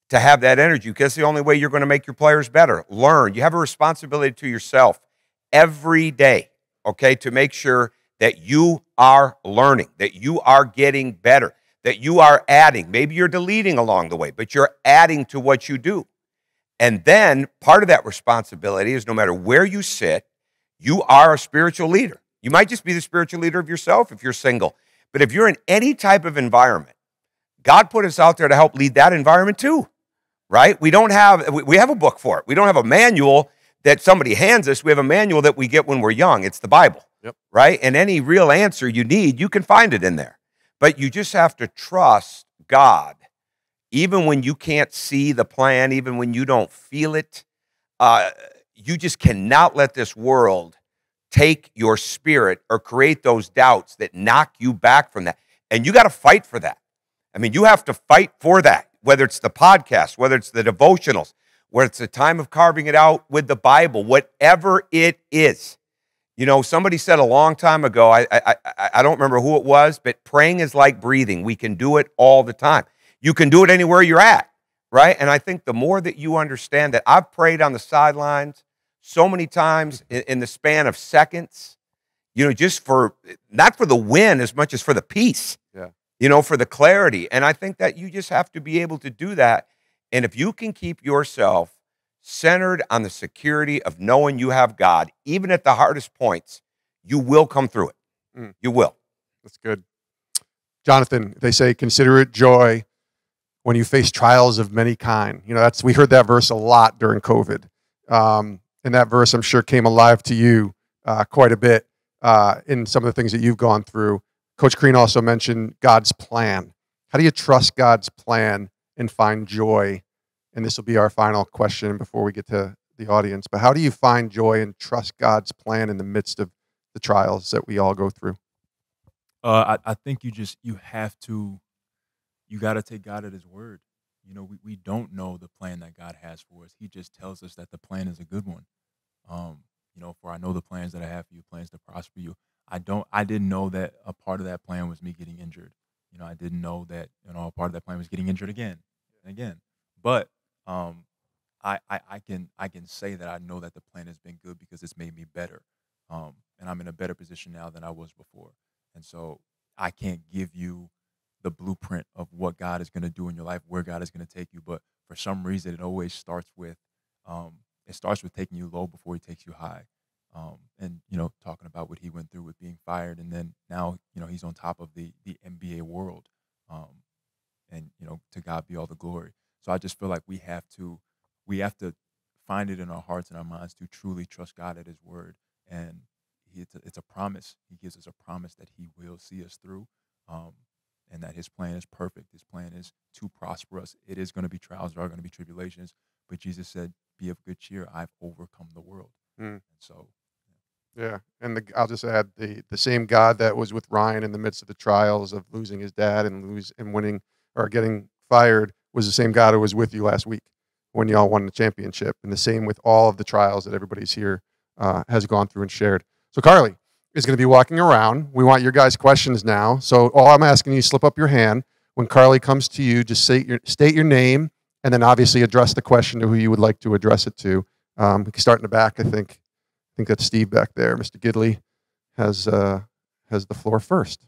to have that energy, because it's the only way you're going to make your players better. Learn. You have a responsibility to yourself every day, okay, to make sure that you are learning, that you are getting better, that you are adding. Maybe you're deleting along the way, but you're adding to what you do. And then part of that responsibility is no matter where you sit, you are a spiritual leader. You might just be the spiritual leader of yourself if you're single. But if you're in any type of environment, God put us out there to help lead that environment too, right? We have a book for it. We don't have a manual that somebody hands us. We have a manual that we get when we're young. It's the Bible, right? And any real answer you need, you can find it in there. But you just have to trust God, even when you can't see the plan, even when you don't feel it. You just cannot let this world take your spirit or create those doubts that knock you back from that. And you got to fight for that. I mean, you have to fight for that, whether it's the podcast, whether it's the devotionals, whether it's the time of carving it out with the Bible, whatever it is. You know, somebody said a long time ago, I don't remember who it was, but praying is like breathing. We can do it all the time. You can do it anywhere you're at, right? And I think the more that you understand that, I've prayed on the sidelines so many times in the span of seconds, you know, just for, not for the win as much as for the peace, you know, for the clarity. And I think that you just have to be able to do that. And if you can keep yourself centered on the security of knowing you have God, even at the hardest points, you will come through it. You will. That's good. Jonathan, they say, consider it joy when you face trials of many kind. You know, we heard that verse a lot during COVID. And that verse, I'm sure, came alive to you quite a bit in some of the things that you've gone through. Coach Crean also mentioned God's plan. How do you trust God's plan and find joy? And this will be our final question before we get to the audience. But how do you find joy and trust God's plan in the midst of the trials that we all go through? I think you got to take God at his word. You know, we don't know the plan that God has for us. He just tells us that the plan is a good one. You know, for I know the plans that I have for you, plans to prosper you. I didn't know that a part of that plan was me getting injured. You know, I didn't know that, you know, a part of that plan was getting injured again and again. But I can say that I know that the plan has been good because it's made me better. And I'm in a better position now than I was before. And so I can't give you the blueprint of what God is going to do in your life, where God is going to take you. But for some reason, it always starts with taking you low before he takes you high. And, you know, talking about what he went through with being fired. And then now, you know, he's on top of the NBA world. And, you know, to God be all the glory. So I just feel like we have to find it in our hearts and our minds to truly trust God at his word. And it's a promise. He gives us a promise that he will see us through. And that his plan is perfect. His plan is to prosper us. It is going to be trials. There are going to be tribulations. But Jesus said, be of good cheer. I've overcome the world. And so, yeah. And I'll just add the same God that was with Ryan in the midst of the trials of losing his dad and winning or getting fired was the same God who was with you last week when y'all won the championship. And the same with all of the trials that everybody's here has gone through and shared. So Carly is going to be walking around. We want your guys' questions now. So all I'm asking you, slip up your hand. When Carly comes to you, just state your name and then obviously address the question to who you would like to address it to. We can start in the back, I think. I think that's Steve back there. Mr. Gidley has the floor first.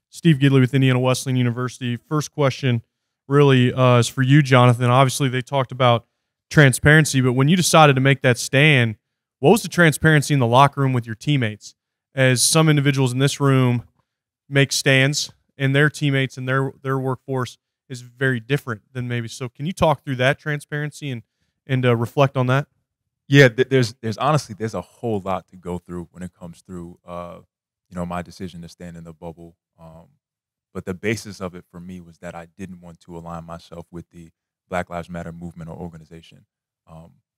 Steve Gidley with Indiana Wesleyan University. First question really is for you, Jonathan. Obviously, they talked about transparency, but when you decided to make that stand, what was the transparency in the locker room with your teammates? As some individuals in this room make stands, and their teammates and their workforce is very different than maybe. So can you talk through that transparency and reflect on that? Yeah, there's honestly, there's a whole lot to go through when it comes through, you know, my decision to stand in the bubble. But the basis of it for me was that I didn't want to align myself with the Black Lives Matter movement or organization.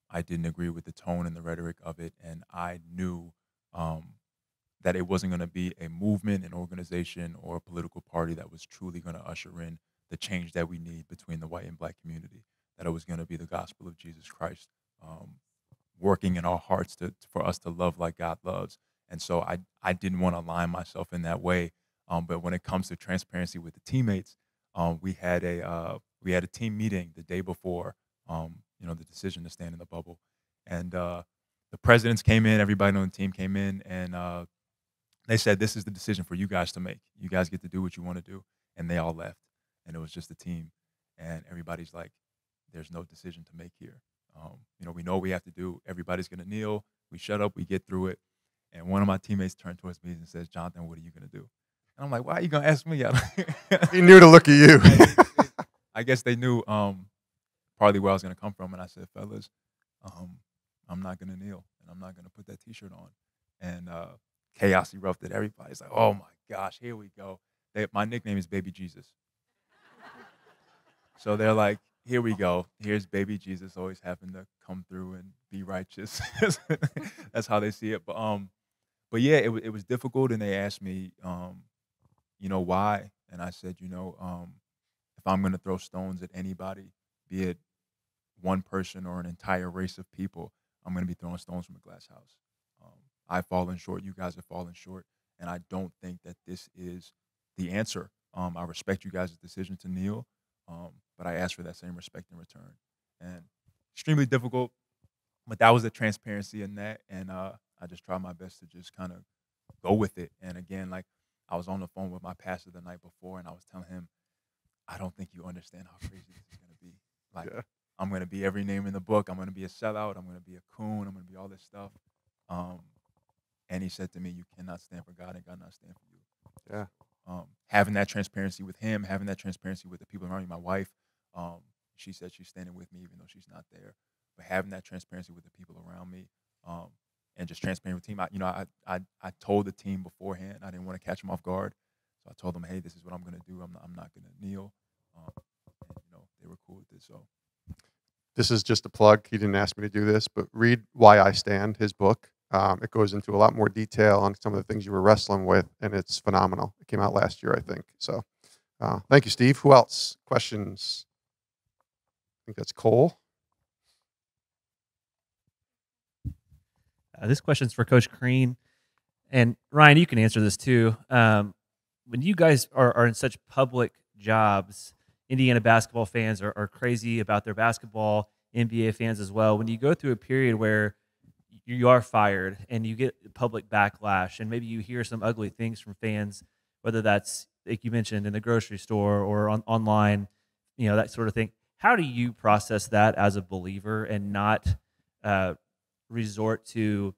I didn't agree with the tone and the rhetoric of it, and I knew that it wasn't going to be a movement, an organization, or a political party that was truly going to usher in the change that we need between the white and black community, that it was going to be the gospel of Jesus Christ working in our hearts for us to love like God loves And so I didn't want to align myself in that way. But when it comes to transparency with the teammates, we had a team meeting the day before, the decision to stand in the bubble. And the presidents came in, everybody on the team came in, and they said, this is the decision for you guys to make. You guys get to do what you want to do. And they all left. And it was just the team. And everybody's like, there's no decision to make here. We know what we have to do. Everybody's going to kneel. We shut up. We get through it. And one of my teammates turned towards me and says, Jonathan, what are you going to do? And I'm like, why are you going to ask me? He knew to look at you. I guess they knew partly where I was going to come from. And I said, fellas, I'm not going to kneel. And I'm not going to put that T-shirt on. And chaos erupted. Everybody's like, oh, my gosh, here we go. My nickname is Baby Jesus. So they're like, here we go. Here's Baby Jesus always having to come through and be righteous. That's how they see it. But yeah, it was difficult. And they asked me, why? And I said, if I'm going to throw stones at anybody, be it one person or an entire race of people, I'm going to be throwing stones from a glass house. I've fallen short. You guys have fallen short. And I don't think that this is the answer. I respect you guys' decision to kneel, but I ask for that same respect in return. And extremely difficult, but that was the transparency in that. And I just tried my best to just kind of go with it. And again, like I was on the phone with my pastor the night before, and I was telling him, I don't think you understand how crazy this is going to be. Like, yeah. I'm going to be every name in the book. I'm going to be a sellout. I'm going to be a coon. I'm going to be all this stuff. And he said to me, you cannot stand for God and God not stand for you. Yeah. Having that transparency with him, having that transparency with the people around me, my wife, she said she's standing with me even though she's not there. But having that transparency with the people around me, and just transparent with the team. I told the team beforehand. I didn't want to catch them off guard. So I told them, hey, this is what I'm going to do. I'm not going to kneel. And, they were cool with it. So this is just a plug. He didn't ask me to do this, but read Why I Stand, his book. It goes into a lot more detail on some of the things you were wrestling with, and it's phenomenal. It came out last year, I think. So thank you, Steve. Who else? Questions? I think that's Cole. This question's for Coach Crean. And Ryan, you can answer this too. When you guys are in such public jobs, Indiana basketball fans are crazy about their basketball, NBA fans as well. When you go through a period where you are fired and you get public backlash, and maybe you hear some ugly things from fans, whether that's, like you mentioned, in the grocery store or online, that sort of thing. How do you process that as a believer and not resort to,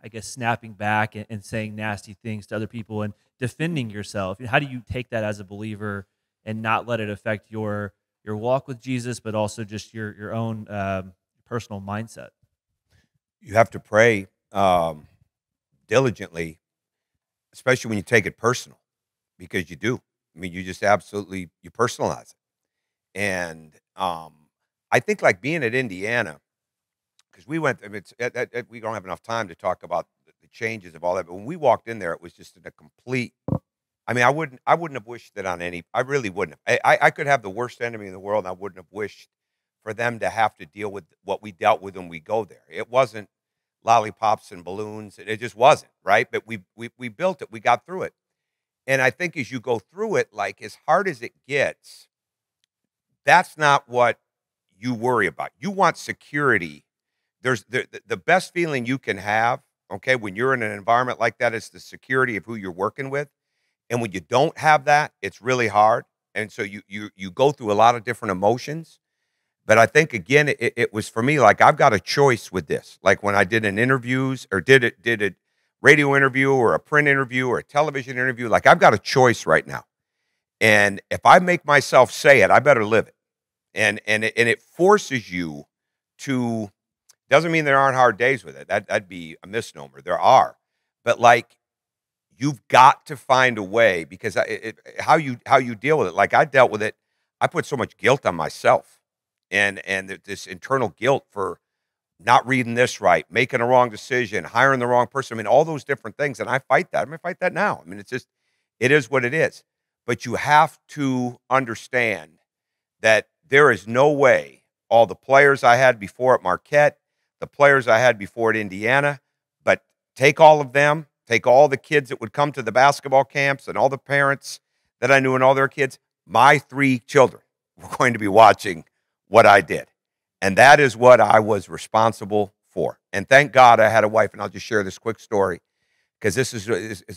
I guess, snapping back and saying nasty things to other people and defending yourself? How do you take that as a believer and not let it affect your walk with Jesus, but also just your own personal mindset? You have to pray diligently, especially when you take it personal, because you do. I mean, you just absolutely, you personalize it. And I think like being at Indiana, because we went, we don't have enough time to talk about the changes of all that, but when we walked in there, it was just in a complete, I mean, I wouldn't have wished it on any, I really wouldn't have. I could have the worst enemy in the world, and I wouldn't have wished for them to have to deal with what we dealt with when we go there. It wasn't lollipops and balloons. It just wasn't, right? But we built it. We got through it. And I think as you go through it, like as hard as it gets, that's not what you worry about. You want security. There's the best feeling you can have, okay, when you're in an environment like that is the security of who you're working with. And when you don't have that, it's really hard. And so you go through a lot of different emotions. But I think, again, it was for me, like, I've got a choice with this. Like when I did an interviews or did a radio interview or a print interview or a television interview, like I've got a choice right now. And if I make myself say it, I better live it. And it forces you to, doesn't mean there aren't hard days with it. That'd be a misnomer. There are. But like, you've got to find a way, because how you deal with it. Like I dealt with it. I put so much guilt on myself. And this internal guilt for not reading this right, making a wrong decision, hiring the wrong person. I mean, all those different things. And I fight that. I'm going to fight that now. I mean, it's just, it is what it is. But you have to understand that there is no way all the players I had before at Marquette, the players I had before at Indiana, but take all of them, take all the kids that would come to the basketball camps and all the parents that I knew and all their kids. My 3 children were going to be watching what I did. And that is what I was responsible for. And thank God I had a wife, and I'll just share this quick story because this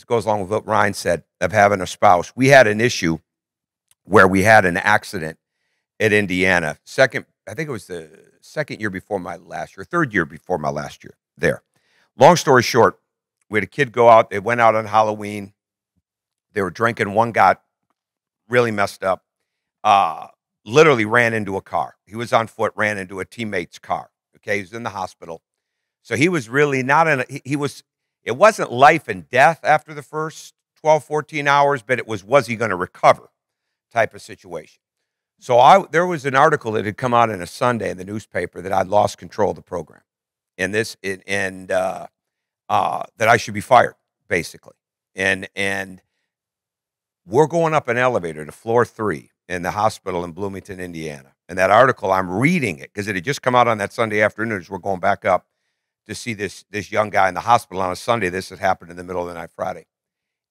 goes along with what Ryan said of having a spouse. We had an issue where we had an accident at Indiana. I think it was the second year before my last year, third year before my last year there. Long story short, we had a kid go out. They went out on Halloween. They were drinking. One got really messed up. Literally ran into a car. He was on foot, ran into a teammate's car. Okay, he was in the hospital. So he was really not in it wasn't life and death after the first 12, 14 hours, but it was he going to recover type of situation. So there was an article that had come out on a Sunday in the newspaper that I'd lost control of the program. And that I should be fired, basically. And we're going up an elevator to floor 3 in the hospital in Bloomington, Indiana. And that article, I'm reading it because it had just come out on that Sunday afternoon as we're going back up to see this young guy in the hospital on a Sunday. This had happened in the middle of the night Friday.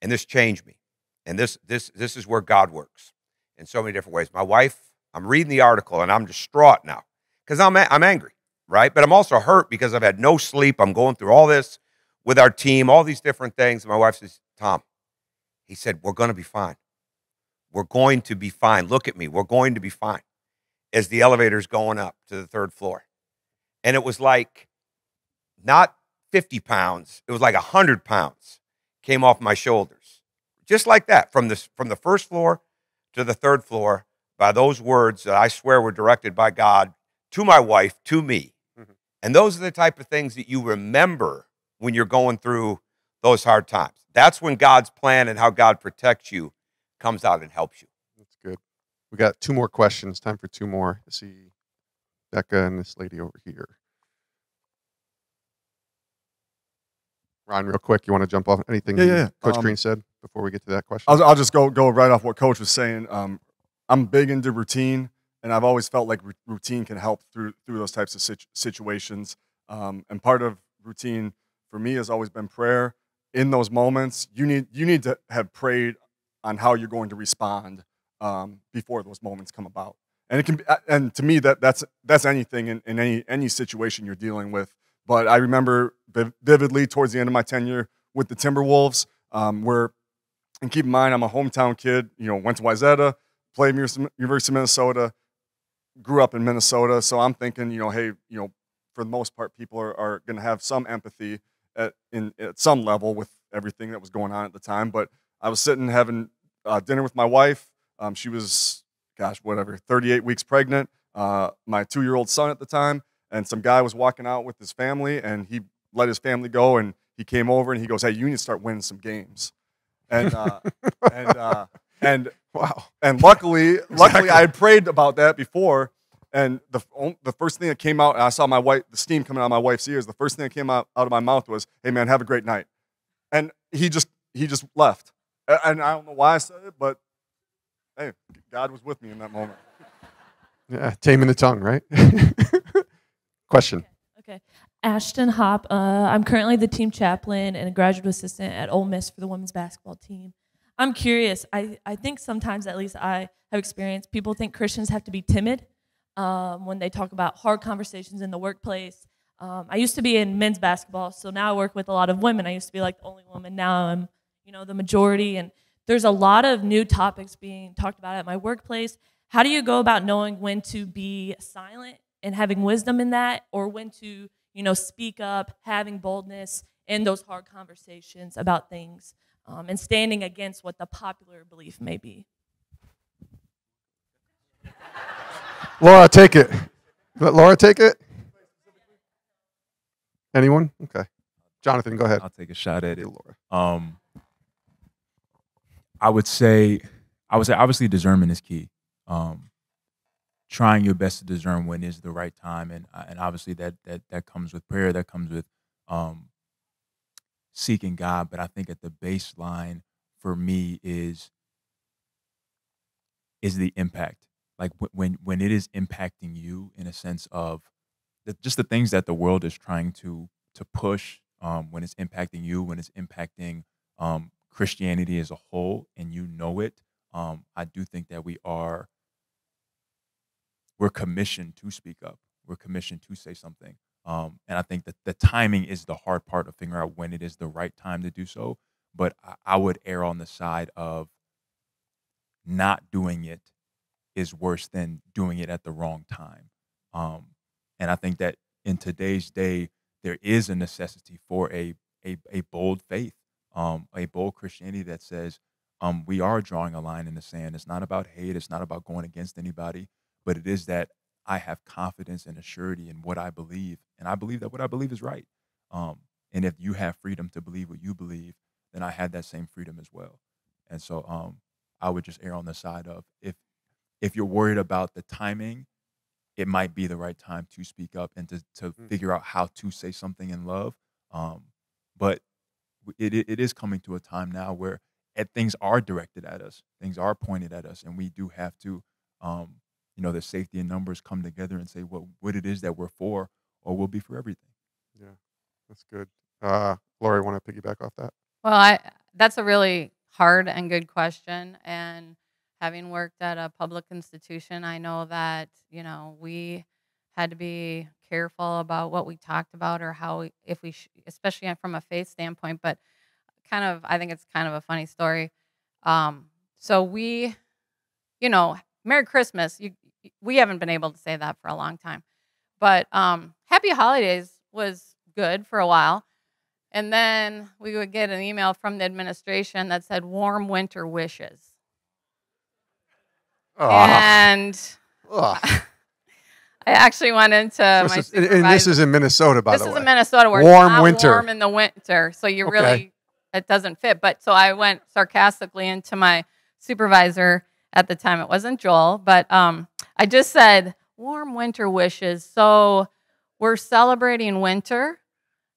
And this changed me. And this is where God works in so many different ways. My wife, I'm reading the article and I'm distraught now because I'm angry, right? But I'm also hurt because I've had no sleep. I'm going through all this with our team, all these different things. And my wife says, Tom, he said, we're going to be fine. We're going to be fine. Look at me. We're going to be fine. As the elevator's going up to the 3rd floor. And it was like not 50 pounds. It was like 100 pounds came off my shoulders. Just like that, from the 1st floor to the 3rd floor, by those words that I swear were directed by God to my wife, to me. Mm-hmm. And those are the type of things that you remember when you're going through those hard times. That's when God's plan and how God protects you comes out and helps you. That's good. We got 2 more questions. Time for 2 more. Let's see Becca and this lady over here. Ron, real quick, you want to jump off anything Coach Crean said before we get to that question? I'll just go right off what Coach was saying. I'm big into routine, and I've always felt like routine can help through those types of situations. And part of routine for me has always been prayer. In those moments, you need to have prayed on how you're going to respond before those moments come about. And it can, and to me, that's anything in any situation you're dealing with. But I remember vividly towards the end of my tenure with the Timberwolves, and keep in mind, I'm a hometown kid. Went to Wayzata, played University of Minnesota, grew up in Minnesota. So I'm thinking, hey, for the most part, people are going to have some empathy at some level with everything that was going on at the time. But I was sitting having dinner with my wife. She was, 38 weeks pregnant. My 2-year-old son at the time. And some guy was walking out with his family, and he let his family go, and he came over and he goes, "Hey, you need to start winning some games." And wow. And luckily, I had prayed about that before. And the first thing that came out, and I saw the steam coming out of my wife's ears. The first thing that came out of my mouth was, "Hey, man, have a great night." And he just left. And I don't know why I said it, but hey, God was with me in that moment. Yeah, taming the tongue, right? Question. Okay. Ashton Hopp. I'm currently the team chaplain and a graduate assistant at Ole Miss for the women's basketball team. I'm curious. I think sometimes, at least I have experienced, people think Christians have to be timid when they talk about hard conversations in the workplace. I used to be in men's basketball, so now I work with a lot of women. I used to be like the only woman. Now I'm, the majority. And there's a lot of new topics being talked about at my workplace. How do you go about knowing when to be silent and having wisdom in that, or when to, speak up, having boldness in those hard conversations about things, and standing against what the popular belief may be? Laura, take it. Let Laura take it. Anyone? Okay. Jonathan, go ahead. I'll take a shot at it. Laura. I would say obviously discernment is key. Trying your best to discern when is the right time, and obviously that comes with prayer, that comes with seeking God. But I think at the baseline for me is the impact. Like when it is impacting you in a sense of just the things that the world is trying to push when it's impacting you, when it's impacting Christianity as a whole, and you know it, I do think that we're commissioned to speak up. We're commissioned to say something. And I think that the timing is the hard part of figuring out when it is the right time to do so. But I would err on the side of not doing it is worse than doing it at the wrong time. And I think that in today's day, there is a necessity for a bold faith, a bold Christianity that says we are drawing a line in the sand. It's not about hate. It's not about going against anybody, but it is that I have confidence and assurity in what I believe, and I believe that what I believe is right. And if you have freedom to believe what you believe, then I have that same freedom as well. And so I would just err on the side of if you're worried about the timing, it might be the right time to speak up and to figure out how to say something in love. But it is coming to a time now where things are directed at us, things are pointed at us, and we do have to, the safety in numbers come together and say what it is that we're for, or we'll be for everything. Yeah, that's good. Lori, want to piggyback off that? Well, that's a really hard and good question. And having worked at a public institution, I know that, we had to be careful about what we talked about or how, especially from a faith standpoint, but I think it's kind of a funny story. So we, Merry Christmas. We haven't been able to say that for a long time. But Happy Holidays was good for a while. And then we would get an email from the administration that said warm winter wishes. And I actually went into my supervisor. And this is in Minnesota, by the way. This is in Minnesota where warm it's not winter. warm in the winter. So you really, it doesn't fit. But so I went sarcastically into my supervisor at the time. It wasn't Joel, but I just said, warm winter wishes. So we're celebrating winter.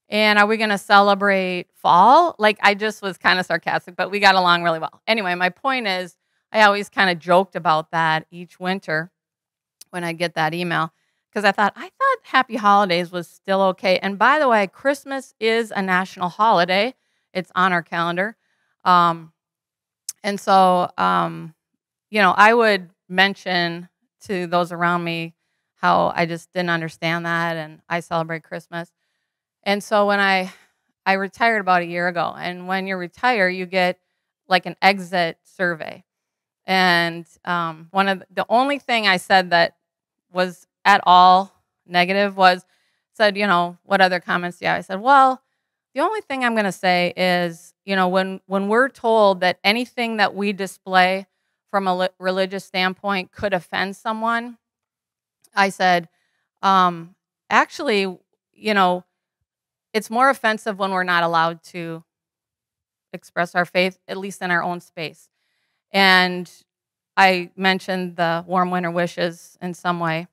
And are we going to celebrate fall? I just was kind of sarcastic, but we got along really well. Anyway, my point is, I always kind of joked about that each winter when I get that email, because I thought Happy Holidays was still okay. And by the way, Christmas is a national holiday. It's on our calendar. And so, I would mention to those around me how I just didn't understand that, and I celebrate Christmas. And so when I retired about a year ago, and when you retire, you get an exit survey. And the only thing I said that was at all negative said, what other comments do you have? I said, well, the only thing I'm going to say is, when we're told that anything that we display from a religious standpoint could offend someone, I said, actually, it's more offensive when we're not allowed to express our faith, at least in our own space. And I mentioned the warm winter wishes in some way.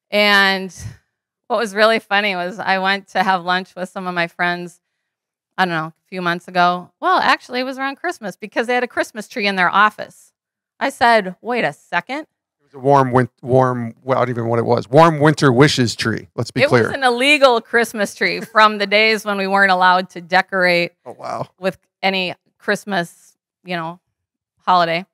And what was really funny was I went to have lunch with some of my friends, I don't know, a few months ago. Well, actually, it was around Christmas because they had a Christmas tree in their office. I said, wait a second. A warm, well, I don't even know what it was. Warm winter wishes tree. Let's be clear. It was an illegal Christmas tree from the days when we weren't allowed to decorate with any Christmas, holiday.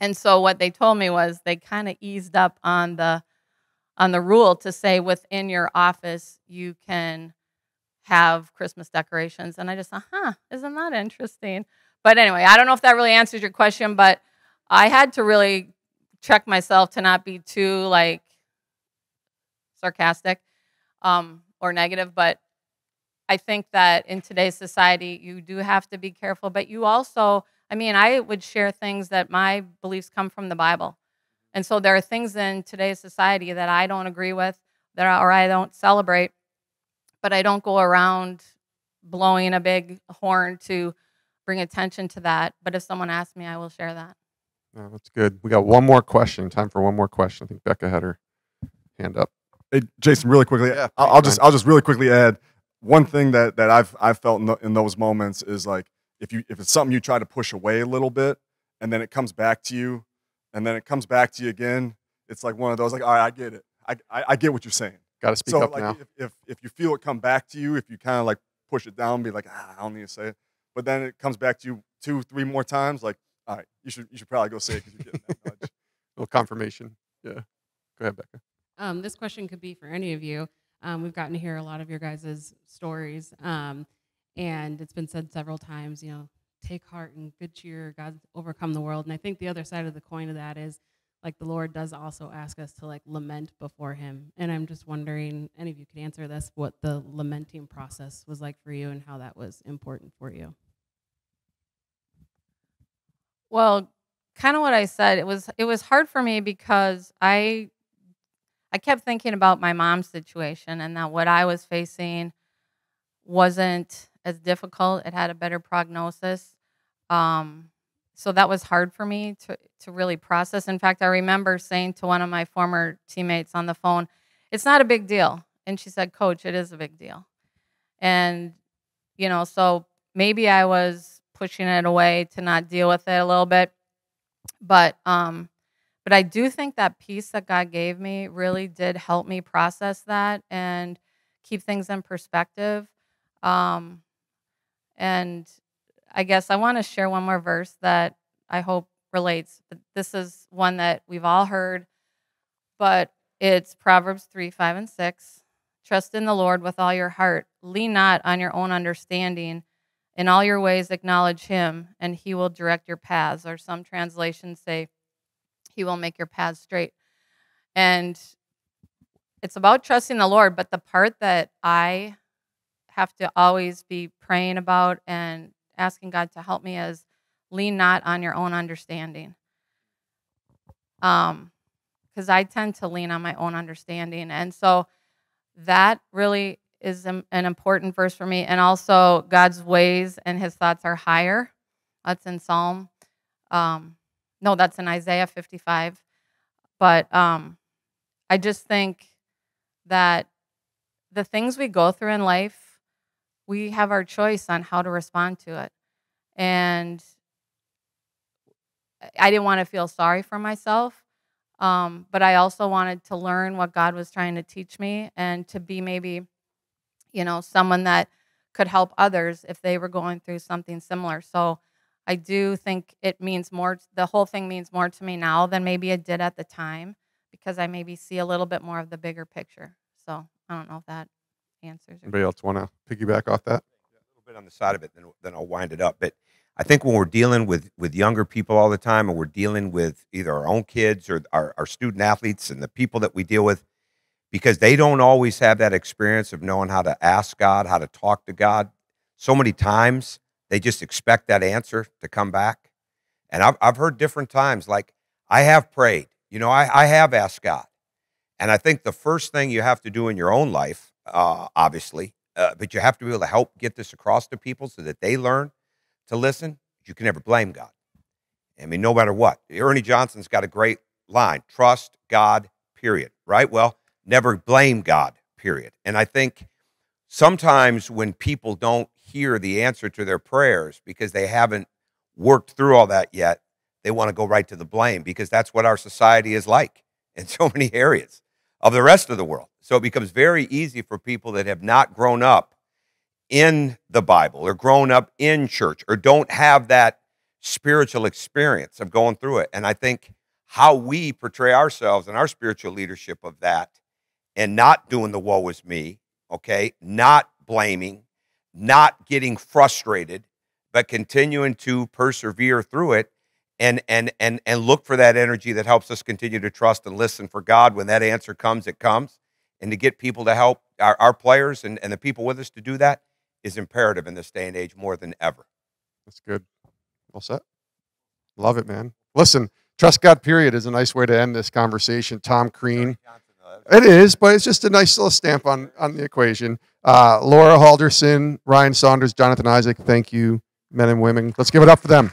And so what they told me was they kind of eased up on the rule to say within your office you can have Christmas decorations. And I just thought, isn't that interesting? But anyway, I don't know if that really answers your question, but I had to really check myself to not be too sarcastic or negative. But I think that in today's society, you do have to be careful. But you also, I would share things that my beliefs come from the Bible. And so there are things in today's society that I don't agree with, or I don't celebrate. But I don't go around blowing a big horn to bring attention to that. But if someone asks me, I will share that. Oh, that's good. We got one more question. Time for one more question. I think Becca had her hand up. Hey, Jason, really quickly, Yeah, I'll just really quickly add one thing that I've felt in those moments is if it's something you try to push away a little bit and then it comes back to you and then it comes back to you again, it's like one of those all right, I get it. I get what you're saying. Got to speak so up like now. if you feel it come back to you, if you kind of like push it down, be like, I don't need to say it, but then it comes back to you 2-3 more times, like, all right, you should probably go say it because you're getting that nudge. A little confirmation. Yeah. Go ahead, Becca. This question could be for any of you. We've gotten to hear a lot of your guys' stories, and it's been said several times, you know, take heart and good cheer, God's overcome the world. And I think the other side of the coin of that is, like, the Lord does also ask us to, like, lament before him. And I'm just wondering, any of you could answer this, what the lamenting process was like for you and how that was important for you. Well, kind of what I said, it was hard for me because I kept thinking about my mom's situation and that what I was facing wasn't as difficult. It had a better prognosis. So that was hard for me to really process. In fact, I remember saying to one of my former teammates on the phone, "It's not a big deal." And she said, "Coach, it is a big deal." And, you know, so maybe I was pushing it away to not deal with it a little bit. But I do think that peace that God gave me really did help me process that and keep things in perspective. And I guess I want to share one more verse that I hope relates. But this is one that we've all heard, but it's Proverbs 3:5-6. Trust in the Lord with all your heart. Lean not on your own understanding. In all your ways acknowledge him, and he will direct your paths. Or some translations say, he will make your paths straight. And it's about trusting the Lord, but the part that I have to always be praying about and asking God to help me is lean not on your own understanding. Because I tend to lean on my own understanding. And so that really is an important verse for me. And also, God's ways and his thoughts are higher. That's in that's in Isaiah 55. But I just think that the things we go through in life, we have our choice on how to respond to it. And I didn't want to feel sorry for myself, but I also wanted to learn what God was trying to teach me and to be maybe, you know, someone that could help others if they were going through something similar. So I do think it means more, the whole thing means more to me now than maybe it did at the time, because I maybe see a little bit more of the bigger picture. So I don't know if that answers. Anybody else want to piggyback off that? A little bit on the side of it, then I'll wind it up. But I think when we're dealing with younger people all the time, and we're dealing with either our own kids or our student athletes and the people that we deal with, because they don't always have that experience of knowing how to ask God, how to talk to God. So many times they just expect that answer to come back. And I've heard different times, like, I have prayed, you know, I have asked God. And I think the first thing you have to do in your own life, obviously, but you have to be able to help get this across to people so that they learn to listen. You can never blame God. I mean, no matter what. Ernie Johnson's got a great line, trust God, period, right? Well, never blame God, period. And I think sometimes when people don't hear the answer to their prayers because they haven't worked through all that yet, they want to go right to the blame, because that's what our society is like in so many areas of the rest of the world. So it becomes very easy for people that have not grown up in the Bible or grown up in church or don't have that spiritual experience of going through it. And I think how we portray ourselves and our spiritual leadership of that, and not doing the woe is me, okay, not blaming, not getting frustrated, but continuing to persevere through it and look for that energy that helps us continue to trust and listen for God. When that answer comes, it comes. And to get people to help our players and the people with us to do that is imperative in this day and age more than ever. That's good. Well said. Love it, man. Listen, trust God, period, is a nice way to end this conversation. Tom Crean. It is, but it's just a nice little stamp on the equation. Laura Halldorson, Ryan Saunders, Jonathan Isaac, thank you, men and women. Let's give it up for them.